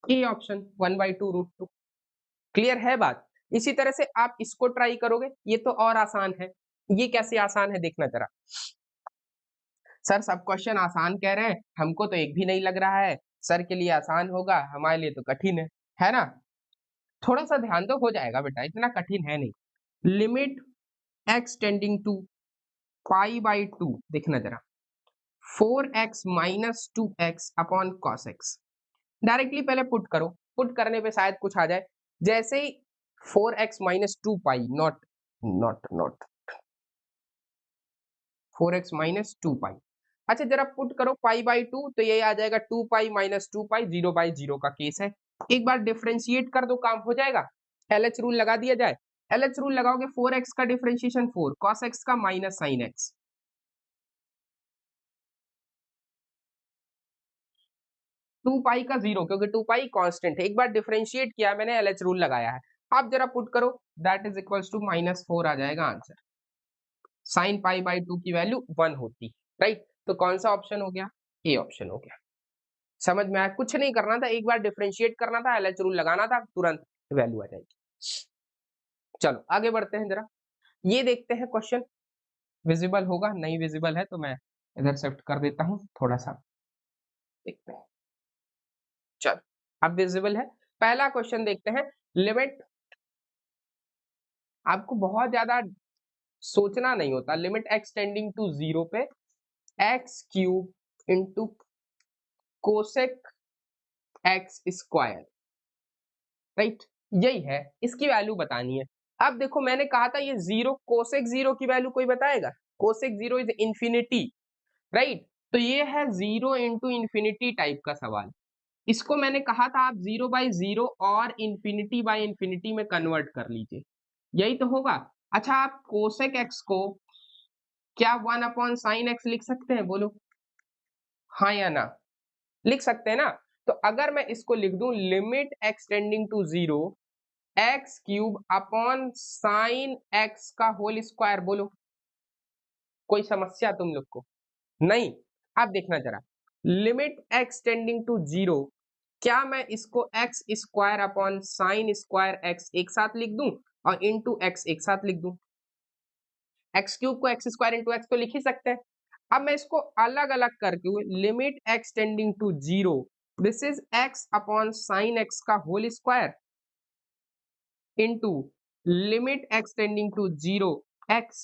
A option 1/2 √2। क्लियर है बात? इसी तरह से आप इसको ट्राई करोगे, ये तो और आसान है। ये कैसे आसान है देखना जरा। सर सब क्वेश्चन आसान कह रहे हैं, हमको तो एक भी नहीं लग रहा है, सर के लिए आसान होगा हमारे लिए तो कठिन है ना। थोड़ा सा ध्यान दो, हो जाएगा बेटा, इतना कठिन है नहीं। लिमिट x टेंडिंग टू π/2, देखना जरा 4x minus 2x upon cos x। Directly पहले पुट करो, पुट करने पे शायद कुछ आ जाए। जैसे ही 4x minus 2 pi, not not not 4x minus 2 पाई, अच्छा जरा पुट करो π/2, तो ये आ जाएगा 2 पाई माइनस 2 पाई, 0/0 का केस है। एक बार डिफरेंशिएट कर दो, काम हो जाएगा। LH रूल लगा दिया जाए। LH रूल लगाओगे 4x का डिफरेंशिएशन 4, cos x का माइनस साइन x, 2 पाई का 0, क्योंकि 2 पाई कांस्टेंट है। एक बार डिफरेंशिएट किया मैंने, LH रूल लगाया है। अब जरा पुट करो, दैट इज इक्वल्स टू -4 आ जाएगा आंसर। साइन π/2 की वैल्यू 1 होती, राइट। तो कौन सा ऑप्शन हो गया? ए ऑप्शन हो गया। समझ में आया? कुछ नहीं करना था, एक बार डिफरेंशिएट करना था, LH रूल लगाना था, तुरंत वैल्यू आ जाएगी। चलो आगे बढ़ते हैं जरा, ये देखते हैं क्वेश्चन। विजिबल होगा, नहीं विजिबल है तो मैं इधर शिफ्ट कर देता हूं थोड़ा सा, देखते हैं। चलो अब विजिबल है। पहला क्वेश्चन देखते हैं। लिमिट, आपको बहुत ज्यादा सोचना नहीं होता, लिमिट x टेंडिंग टू 0 पे x³ into cosec x square, right, यही है, इसकी वैल्यू बतानी है। अब देखो मैंने कहा था ये 0 कोसेक 0 की वैल्यू कोई बताएगा? Cosec 0 is infinity, right. तो ये है 0 इंटू इंफिनिटी टाइप का सवाल। इसको मैंने कहा था आप 0/0 और इंफिनिटी/इंफिनिटी में कन्वर्ट कर लीजिए, यही तो होगा। अच्छा आप कोसेक एक्स को क्या 1 अपॉन साइन एक्स लिख सकते हैं, बोलो हाँ या ना? लिख सकते हैं ना। तो अगर मैं इसको लिख दूं limit x tending to 0 x³ upon sine x का होल स्क्वायर, बोलो कोई समस्या तुम लोग को? नहीं। अब देखना जरा, लिमिट x टेंडिंग टू 0, क्या मैं इसको x square upon sine square x एक साथ लिख दूं और इंटू एक्स एक साथ लिख दूं? x³ को x² इंटू एक्स तो लिख ही सकते हैं। अब मैं इसको अलग अलग करके limit x tending to 0, this is x upon sine x का whole square into limit x tending to 0 x,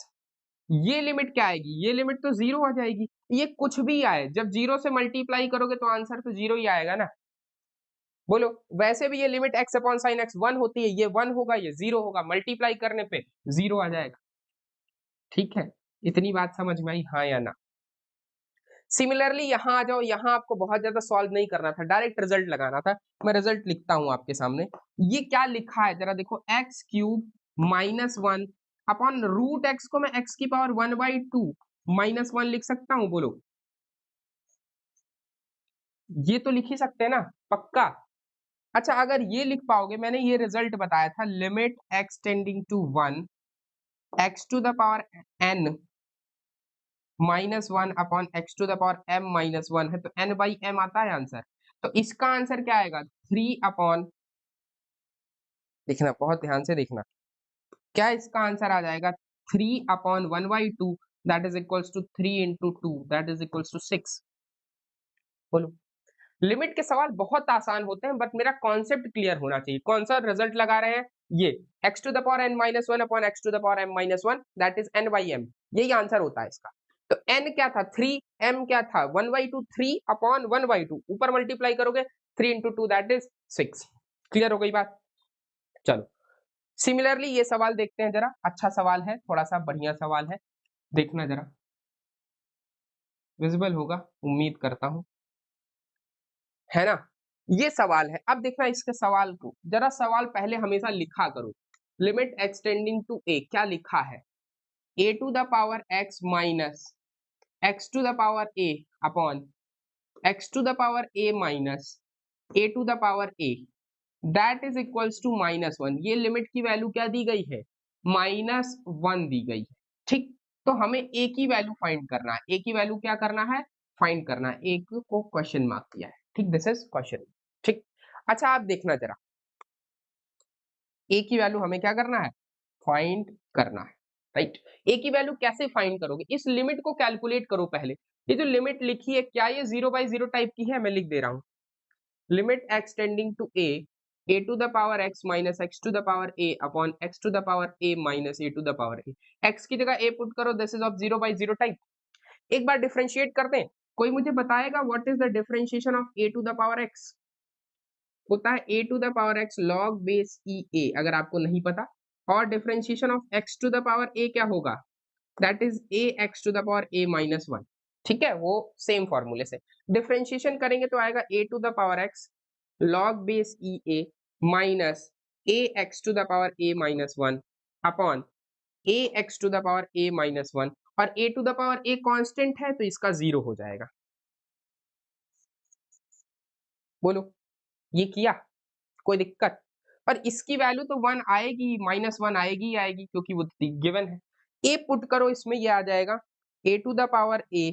ये लिमिट क्या आएगी, ये लिमिट तो 0 आ जाएगी। ये कुछ भी आए, जब 0 से मल्टीप्लाई करोगे तो आंसर तो 0 ही आएगा ना। बोलो, वैसे भी ये limit x upon sine x 1 होती है, ये 1 होगा, ये 0 होगा, मल्टीप्लाई करने पे 0 आ जाएगा। ठीक है, इतनी बात समझ में आई, हाँ या ना? सिमिलरली यहाँ आ जाओ, यहाँ आपको बहुत ज्यादा सॉल्व नहीं करना था, डायरेक्ट रिजल्ट लगाना था। मैं रिजल्ट लिखता हूँ आपके सामने। ये क्या लिखा है जरा देखो, x cube minus 1 upon root x को मैं एक्स की पावर 1/2 माइनस 1 लिख सकता हूँ। बोलो, ये तो लिख ही सकते हैं ना, पक्का? अच्छा, अगर ये लिख पाओगे, मैंने ये रिजल्ट बताया था, limit x tending to 1 x to the power n minus 1 upon x to the power m minus 1 है, तो n बाई m आता है आंसर। तो इसका आंसर क्या आएगा, 3 अपॉन, देखना बहुत ध्यान से देखना, क्या इसका आंसर आ जाएगा 3 upon 1/2, that is equals to 3 into 2, that is equals to 6। बोलो, लिमिट के सवाल बहुत आसान होते हैं, बट मेरा कॉन्सेप्ट क्लियर होना चाहिए। कौन सा रिजल्ट लगा रहे हैं, ये x to the power n minus 1 upon x to the power m minus 1, that is n by m, यही आंसर होता है इसका। तो n क्या था 3, m क्या था 1/2, 3 अपॉन 1/2, ऊपर मल्टीप्लाई करोगे 3 इंटू 2 दैट इज 6। क्लियर हो गई बात? चलो, सिमिलरली ये सवाल देखते हैं जरा, अच्छा सवाल है, थोड़ा सा बढ़िया सवाल है, देखना जरा, विजिबल होगा उम्मीद करता हूं, है ना? ये सवाल है, अब देखना इसके सवाल को जरा, सवाल पहले हमेशा लिखा करो। लिमिट एक्सटेंडिंग टू a, क्या लिखा है, a to the power x minus x to the power a upon x to the power a minus a to the power a, that is equals to -1। ये limit की value क्या दी गई है, -1 दी गई है। ठीक, तो हमें a की वैल्यू फाइंड करना है, a की वैल्यू क्या करना है, फाइंड करना है। a को क्वेश्चन मार्क किया है, ठीक, दिस इज क्वेश्चन। ठीक, अच्छा आप देखना जरा, a की वैल्यू हमें क्या करना है, फाइंड करना है, राइट। a की वैल्यू कैसे फाइंड करोगे, इस लिमिट को कैलकुलेट करो पहले। ये जो लिमिट लिखी है, क्या ये 0/0 टाइप की है, मैं लिख दे रहा हूं, limit x tending to a to the power x minus x to the power a upon x to the power a minus a to the power a, x की जगह a पुट करो, दिस इज ऑफ 0/0 टाइप। एक बार differentiate करते हैं, कोई मुझे बताएगा what is the differentiation of a to the power x? होता है a to the power x log base e a, अगर आपको नहीं पता। और differentiation of x to the power a क्या होगा, that is a x to the power a minus 1। ठीक है, वो सेम फॉर्मूले से डिफरेंशिएशन करेंगे तो आएगा a to the power x log base e a minus a x to the power a minus 1 upon a x to the power a minus 1, और a to the power a constant है तो इसका 0 हो जाएगा। बोलो, ये किया, कोई दिक्कत? और इसकी वैल्यू तो 1 आएगी, -1 आएगी ही आएगी, क्योंकि वो गिवन है। a पुट करो इसमें, ये आ जाएगा a to the power a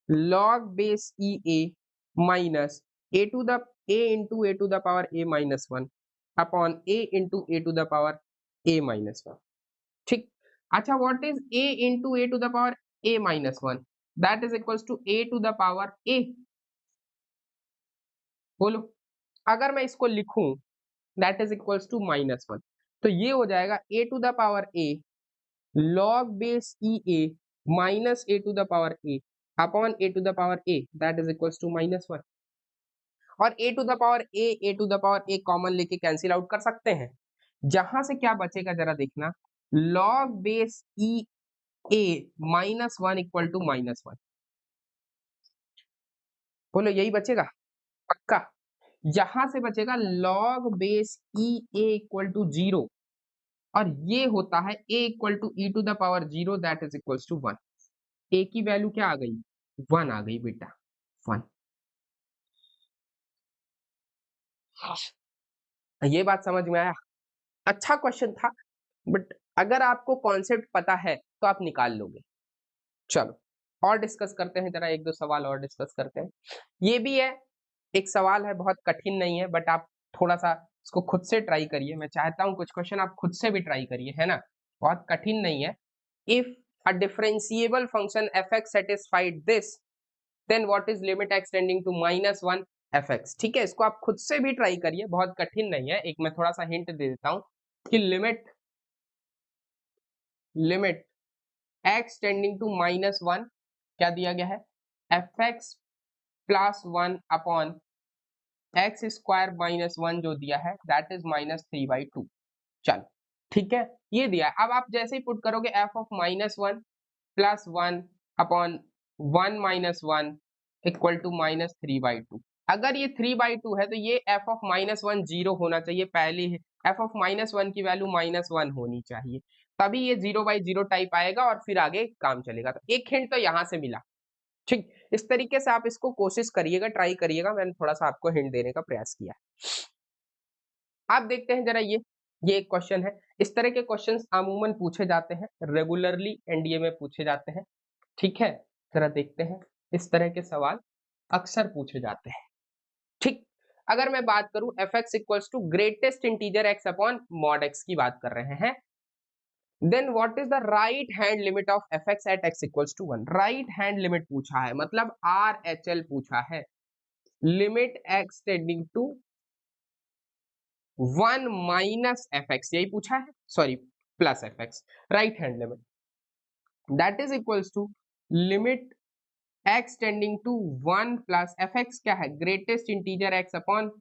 log base e a minus a to the a into a to the power a minus 1 upon a into a to the power a minus 1। ठीक, अच्छा, what is a into a to the power a minus 1? That is equals to a to the power a। बोलो, अगर मैं इसको लिखूं, that is equals to -1, तो ये हो जाएगा a to the power a log base e a minus a to the power a upon a to the power a, that is equals to -1। और a to the power a to the power a common लेके cancel out कर सकते हैं। जहां से क्या बचेगा जरा देखना, log base e a -1 equal to -1। बोलो, यही बचेगा पक्का? यहां से बचेगा log base e a equal to 0, और ये होता है a equal to e to the power 0, that is equals to 1। a की वैल्यू क्या आ गई, 1 आ गई बेटा, 1। ये बात समझ में आया? अच्छा क्वेश्चन था, बट अगर आपको कॉन्सेप्ट पता है तो आप निकाल लोगे। चलो, और डिस्कस करते हैं जरा, एक दो सवाल और डिस्कस करते हैं। ये भी है, एक सवाल है, बहुत कठिन नहीं है, बट आप थोड़ा सा इसको खुद से ट्राई करिए। मैं चाहता हूँ कुछ क्वेश्चन आप खुद से भी ट्राई करिए, है ना, बहुत कठिन नहीं है। If a differentiable function fx satisfied this, then what is limit x tending to -1 fx। ठीक है, इसको आप खुद से भी ट्राई करिए, बहुत कठिन नहीं है। एक मैं थोड़ा सा हिंट दे देता हूं कि लिमिट x टेंडिंग टू -1 क्या दिया गया है, fx plus 1 upon x square -1 जो दिया है दैट इज -3/2। चलो ठीक है, ये दिया है। अब आप जैसे ही पुट करोगे f of -1 plus 1 upon 1 -1 equal to -3/2। अगर ये 3/2 है तो ये f ऑफ -1 0 होना चाहिए, पहले ही f ऑफ -1 की वैल्यू -1 होनी चाहिए, तभी ये 0/0 टाइप आएगा और फिर आगे काम चलेगा। तो एक हिंट तो यहाँ से मिला। ठीक, इस तरीके से आप इसको कोशिश करिएगा, ट्राई करिएगा। मैंने थोड़ा सा आपको हिंट देने का प्रयास किया है। आप देखते हैं जरा, ये एक क्वेश्चन है। इस तरह के क्वेश्चंस अमूमन पूछे जाते हैं, रेगुलरली एनडीए में पूछे जाते हैं। ठीक है, जरा देखते हैं, इस तरह के सवाल अक्सर पूछे जाते हैं। ठीक, अगर मैं बात करूं f x equals to greatest integer x upon mod x की बात कर रहे हैं, then what is the right hand limit of F x at x equals to 1। Right hand limit पूछा है, मतलब आर एच एल पूछा है, limit x tending to 1 minus f x, यही पूछा है, sorry plus f x. Right hand limit that is equals to limit x tending to 1 plus f x क्या है, greatest integer x upon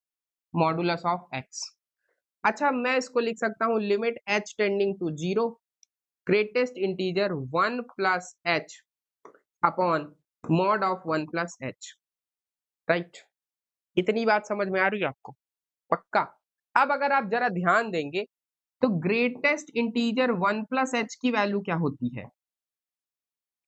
modulus of x। अच्छा, मैं इसको लिख सकता हूं limit h tending to 0 greatest integer 1 plus h upon mod of 1 plus h। Right, इतनी बात समझ में आ रही है आपको? पक्का। अब अगर आप जरा ध्यान देंगे तो ग्रेटेस्ट इंटीजर 1 प्लस h की वैल्यू क्या होती है,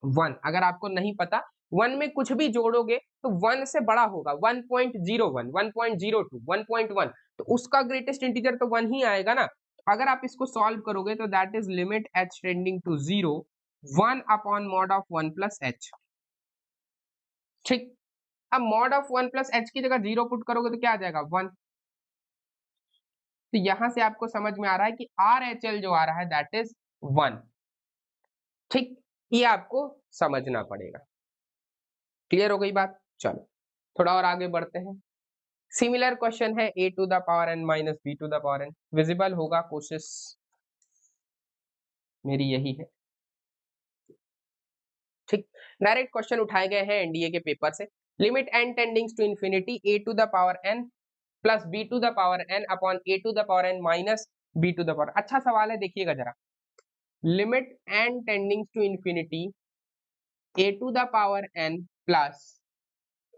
1। अगर आपको नहीं पता, 1 में कुछ भी जोड़ोगे तो 1 से बड़ा होगा, 1.01, 1.02, 1.1, तो उसका ग्रेटेस्ट इंटीजर तो 1 ही आएगा ना। अगर आप इसको सॉल्व करोगे तो that is limit h tending to 0 1 upon mod of 1 plus h। ठीक, अब मॉड ऑफ 1 प्लस h की जगह 0 पुट करोगे तो क्या आ जाएगा, 1। तो यहां से आपको समझ में आ रहा है कि RHL जो आ रहा है दैट इज 1। ठीक, ये आपको समझना पड़ेगा। क्लियर हो गई बात? चलो थोड़ा और आगे बढ़ते हैं। सिमिलर क्वेश्चन है a to the power n minus b to the power n। Visible होगा, कोशिश मेरी यही है। ठीक, डायरेक्ट क्वेश्चन उठाए गए हैं एनडीए के पेपर से। Limit n tendings to infinity a to the power n plus b to the power n upon a to the power n minus b to the power. अच्छा सवाल है, देखिएगा जरा। Limit n tendings to infinity a to the power n plus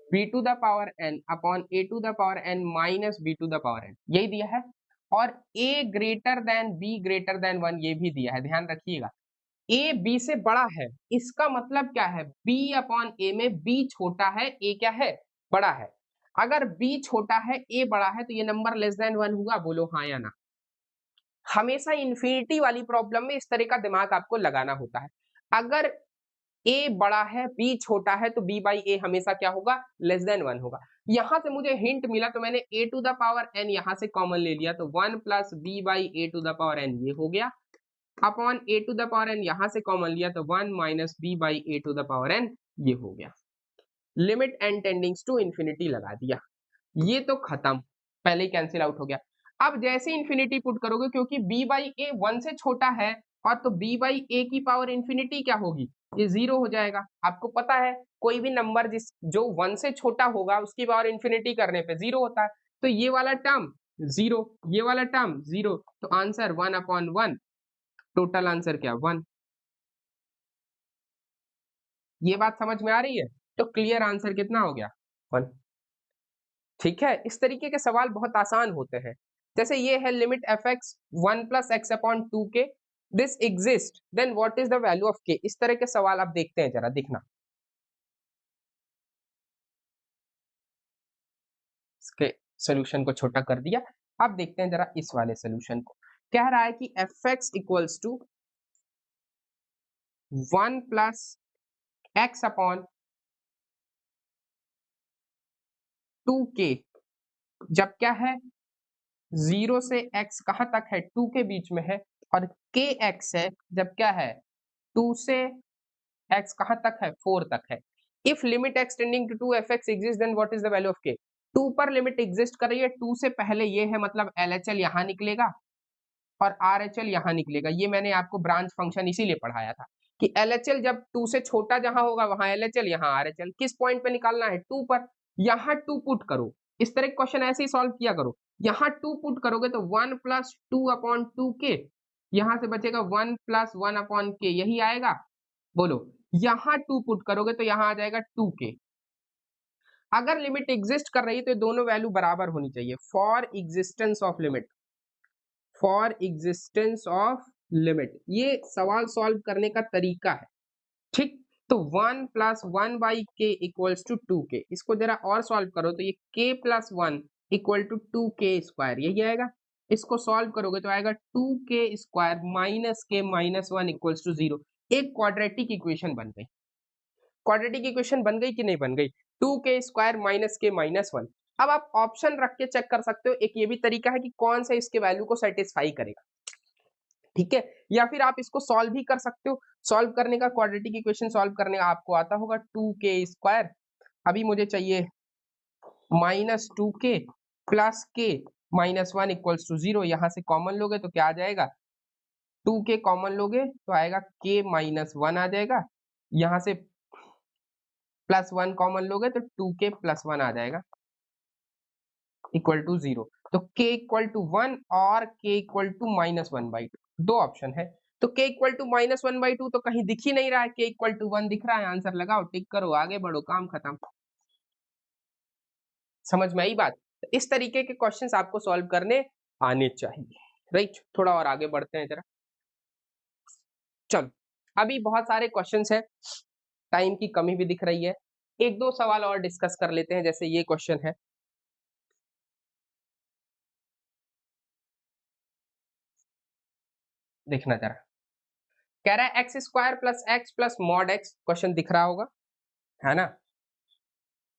b to the power n upon a to the power n minus b to the power n, यही दिया है। और a greater than b greater than 1 ये भी दिया है, ध्यान रखिएगा। a b से बड़ा है, इसका मतलब क्या है, b अपॉन a में b छोटा है, a क्या है, बड़ा है। अगर b छोटा है a बड़ा है तो ये नंबर लेस देन 1 होगा, बोलो हाँ या ना। हमेशा इंफिनिटी वाली प्रॉब्लम में इस तरह का दिमाग आपको लगाना होता है। अगर a बड़ा है b छोटा है तो b बाई a हमेशा क्या होगा, लेस देन 1 होगा। यहां से मुझे हिंट मिला तो मैंने a to the power n यहां से कॉमन ले लिया, तो 1 plus b by a to the power n ये हो गया, upon a to the power n यहां से कॉमन लिया तो 1 minus b by a to the power n ये हो गया। Limit n tendings to infinity लगा दिया, ये तो खत्म, पहले ही कैंसिल आउट हो गया। अब जैसे इंफिनिटी पुट करोगे, क्योंकि b बाई a 1 से छोटा है, और तो b बाई a की पावर इंफिनिटी क्या होगी, ये 0 हो जाएगा। आपको पता है कोई भी नंबर जो 1 से छोटा होगा उसकी पावर इंफिनिटी करने पे 0 होता है, तो ये वाला टर्म 0, ये वाला टर्म 0, तो आंसर 1 अपॉन 1, टोटल आंसर क्या, 1। ये बात समझ में आ रही है? तो क्लियर आंसर कितना हो गया, 1। ठीक है, इस तरीके के सवाल बहुत आसान होते हैं। जैसे ये है limit f x 1 plus x upon 2 k this exist, then what is the value of k. इस तरह के सवाल आप देखते हैं, जरा दिखना। इसके सोल्यूशन को छोटा कर दिया। अब देखते हैं जरा इस वाले सोल्यूशन को। कह रहा है कि f x equals to 1 plus x upon 2k, जब क्या है 0 से x कहां तक है, 2 के बीच में है, और k x है जब क्या है 2 से x कहाँ तक है 4 तक है। If limit x tending to 2 fx exist then what is the value of k। 2 पर लिमिट एग्जिस्ट कर रही है, 2 से पहले ये है मतलब LHL यहाँ निकलेगा और RHL यहाँ निकलेगा। ये मैंने आपको ब्रांच फंक्शन इसीलिए पढ़ाया था कि LHL जब 2 से छोटा जहां होगा वहां LHL, यहाँ RHL। किस पॉइंट पे निकालना है 2 पर, यहाँ 2 पुट करो। इस तरह क्वेश्चन ऐसे ही सॉल्व किया करो। यहाँ 2 पुट करोगे तो 1 प्लस 2 अपॉन 2k, यहाँ से बचेगा 1 प्लस 1 अपॉन k, यही आएगा। बोलो यहाँ 2 पुट करोगे तो यहाँ आ जाएगा 2k। अगर लिमिट एग्जिस्ट कर रही है तो दोनों वैल्यू बराबर होनी चाहिए। For existence of limit, for existence of limit, ये सवाल सॉल्व करने का तरीका है। ठीक, तो 1 plus 1 by k equals to 2k। इसको जरा और सॉल्व करो तो ये k plus 1 equal to 2k square, यही आएगा। इसको सॉल्व करोगे तो आएगा 2k square minus k minus 1 equals to 0। एक क्वाड्रेटिक इक्वेशन बन गई। क्वाड्रेटिक इक्वेशन बन गई कि नहीं बन गई? 2k square minus k minus 1। अब आप ऑप्शन रख के चेक कर सकते हो। एक ये भी तरीका है कि कौन सा इसके वैल्यू को सेटिस्फाई करेगा, ठीक है। या फिर आप इसको सॉल्व भी कर सकते हो। सॉल्व करने का, क्वाड्रेटिक इक्वेशन सॉल्व करने का आपको आता होगा 2k स्क्वायर। अभी मुझे चाहिए minus 2k plus k minus 1 equals to 0। यहाँ से कॉमन लोगे तो क्या आ जाएगा? 2k कॉमन लोगे तो आएगा k माइनस 1 आ जाएगा। यहाँ से प्लस 1 कॉमन लोगे तो 2k प्लस 1 आ जाएगा इक्वल टू 0। तो k इक्वल टू 1 और k इक्वल टू माइनस 1/2, दो ऑप्शन है। तो k इक्वल टू माइनस 1/2 तो कहीं दिख ही नहीं रहा है, k इक्वल टू 1 दिख रहा है। आंसर लगाओ, टिक करो, आगे बढ़ो, काम खत्म। समझ में आई बात? इस तरीके के क्वेश्चंस आपको सॉल्व करने आने चाहिए, राइट। थोड़ा और आगे बढ़ते हैं जरा। चलो, अभी बहुत सारे क्वेश्चंस हैं, टाइम की कमी भी दिख रही है। एक दो सवाल और डिस्कस कर लेते हैं। जैसे ये क्वेश्चन है, देखना जरा। कह रहा है x square plus x plus mod x. Question दिख रहा होगा, है ना?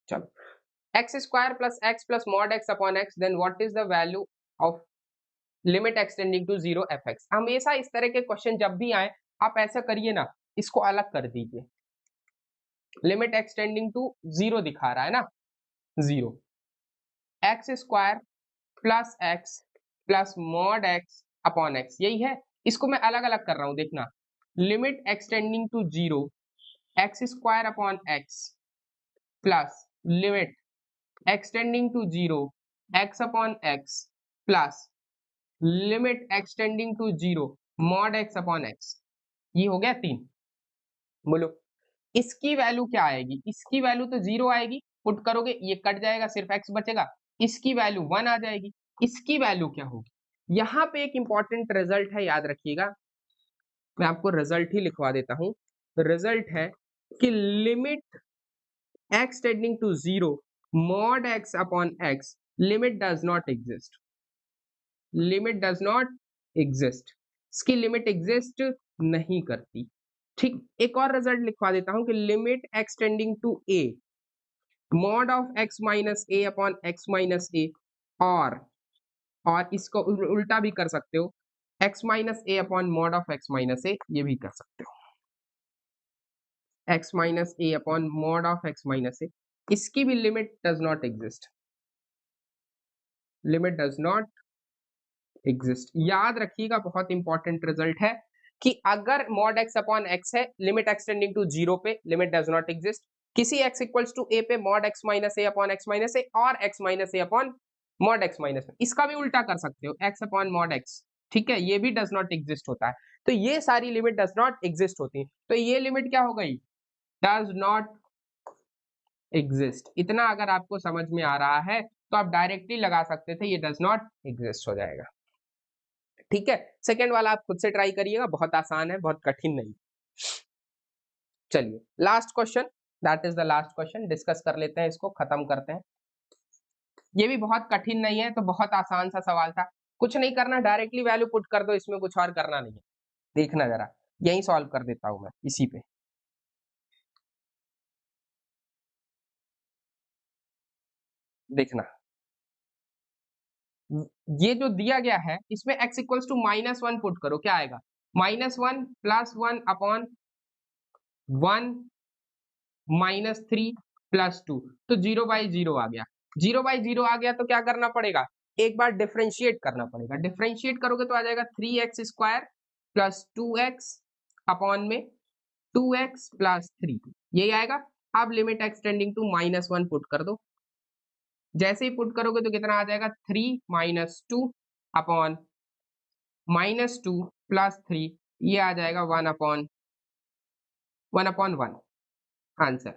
चलो, x square plus x plus mod x upon x, then what is the value of limit x tending to 0 f x. हमेशा इस तरह के क्वेश्चन जब भी आए आप ऐसा करिए ना, इसको अलग कर दीजिए। लिमिट एक्सटेंडिंग टू 0 दिखा रहा है ना, 0, x square plus mod x upon x, यही है। इसको मैं अलग अलग कर रहा हूं, देखना। Limit x tending to 0 x square upon x plus limit x tending to 0 x upon x plus limit x tending to 0 mod x upon x. ये हो गया 3। बोलो इसकी वैल्यू क्या आएगी? इसकी वैल्यू तो 0 आएगी, पुट करोगे ये कट जाएगा, सिर्फ एक्स बचेगा। इसकी वैल्यू 1 आ जाएगी। इसकी वैल्यू क्या होगी? यहाँ पे एक इंपॉर्टेंट रिजल्ट है, याद रखिएगा। मैं आपको रिजल्ट ही लिखवा देता हूं। रिजल्ट है कि limit x tending to 0 mod x upon x, limit does not exist. Limit does not exist, इसकी लिमिट एग्जिस्ट नहीं करती। ठीक, एक और रिजल्ट लिखवा देता हूं कि limit x tending to a mod of x minus a upon x minus a, और इसको उल्टा भी कर सकते हो, x minus a upon mod of x minus a, ये भी कर सकते हो। X minus a upon mod of x minus a, इसकी भी limit does not exist. Limit does not exist, याद रखिएगा, बहुत इंपॉर्टेंट रिजल्ट है कि अगर मॉड एक्स अपॉन एक्स है, लिमिट एक्सटेंडिंग टू 0 पे लिमिट डज नॉट एग्जिस्ट। किसी x इक्वल्स टू a पे mod x minus a upon x minus a और x minus a upon mod x minus ए, इसका भी उल्टा कर सकते हो, x अपॉन मॉड x। ठीक है, ये भी डज नॉट एग्जिस्ट होता है। तो ये सारी लिमिट डज नॉट एग्जिस्ट होती है। तो ये लिमिट क्या हो गई? Does not exist. इतना अगर आपको समझ में आ रहा है तो आप डायरेक्टली लगा सकते थे, ये डज नॉट एग्जिस्ट हो जाएगा। ठीक है, सेकेंड वाला आप खुद से ट्राई करिएगा, बहुत आसान है, बहुत कठिन नहीं। चलिए last question, that is the last question, discuss कर लेते हैं, इसको खत्म करते हैं। ये भी बहुत कठिन नहीं है, तो बहुत आसान सा सवाल था। कुछ नहीं करना, डायरेक्टली वैल्यू पुट कर दो, इसमें कुछ और करना नहीं है। देखना जरा, यही सॉल्व कर देता हूं मैं इसी पे। देखना, ये जो दिया गया है इसमें x इक्वल्स टू -1 पुट करो, क्या आएगा? -1 + 1 अपॉन 1 -3 + 2, तो 0/0 आ गया। 0/0 आ गया तो क्या करना पड़ेगा, एक बार डिफरेंशिएट करना पड़ेगा। डिफरेंशिएट करोगे तो आ जाएगा 3x² + 2x अपॉन में 2x + 3, यही आएगा। अब लिमिट एक्सटेंडिंग टू -1 पुट कर दो। जैसे ही पुट करोगे तो कितना आ जाएगा, 3 - 2 अपॉन -2 + 3, ये आ जाएगा 1/1 आंसर।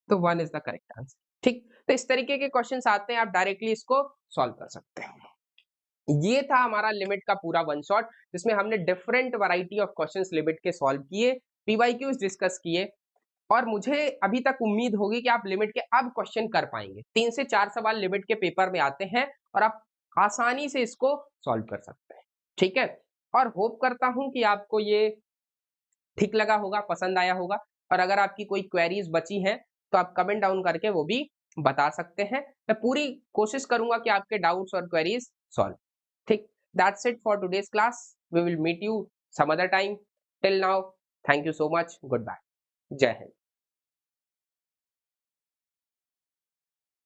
तो 1 इज द करेक्ट आंसर। ठीक, तो इस तरीके के क्वेश्चंस आते हैं, आप डायरेक्टली इसको सॉल्व कर सकते हैं। ये था हमारा लिमिट का पूरा वन शॉट, जिसमें हमने different variety of questions limit के सॉल्व किए, पीवाईक्यूज डिस्कस किए, और मुझे अभी तक उम्मीद होगी कि आप लिमिट के अब क्वेश्चन कर पाएंगे। 3 से 4 सवाल लिमिट के पेपर में आते हैं और आप आसानी से इसको सॉल्व कर सकते हैं। ठीक है, और होप करता हूं कि आपको ये ठीक लगा होगा, पसंद आया होगा, और अगर आपकी कोई क्वेरीज बची हैं तो आप कमेंट डाउन करके वो भी बता सकते हैं। मैं पूरी कोशिश करूंगा कि आपके डाउट्स और क्वेरीज सॉल्व। ठीक, that's it for today's class. We will meet you some other time. Till now, thank you so much, goodbye, जय हिंद।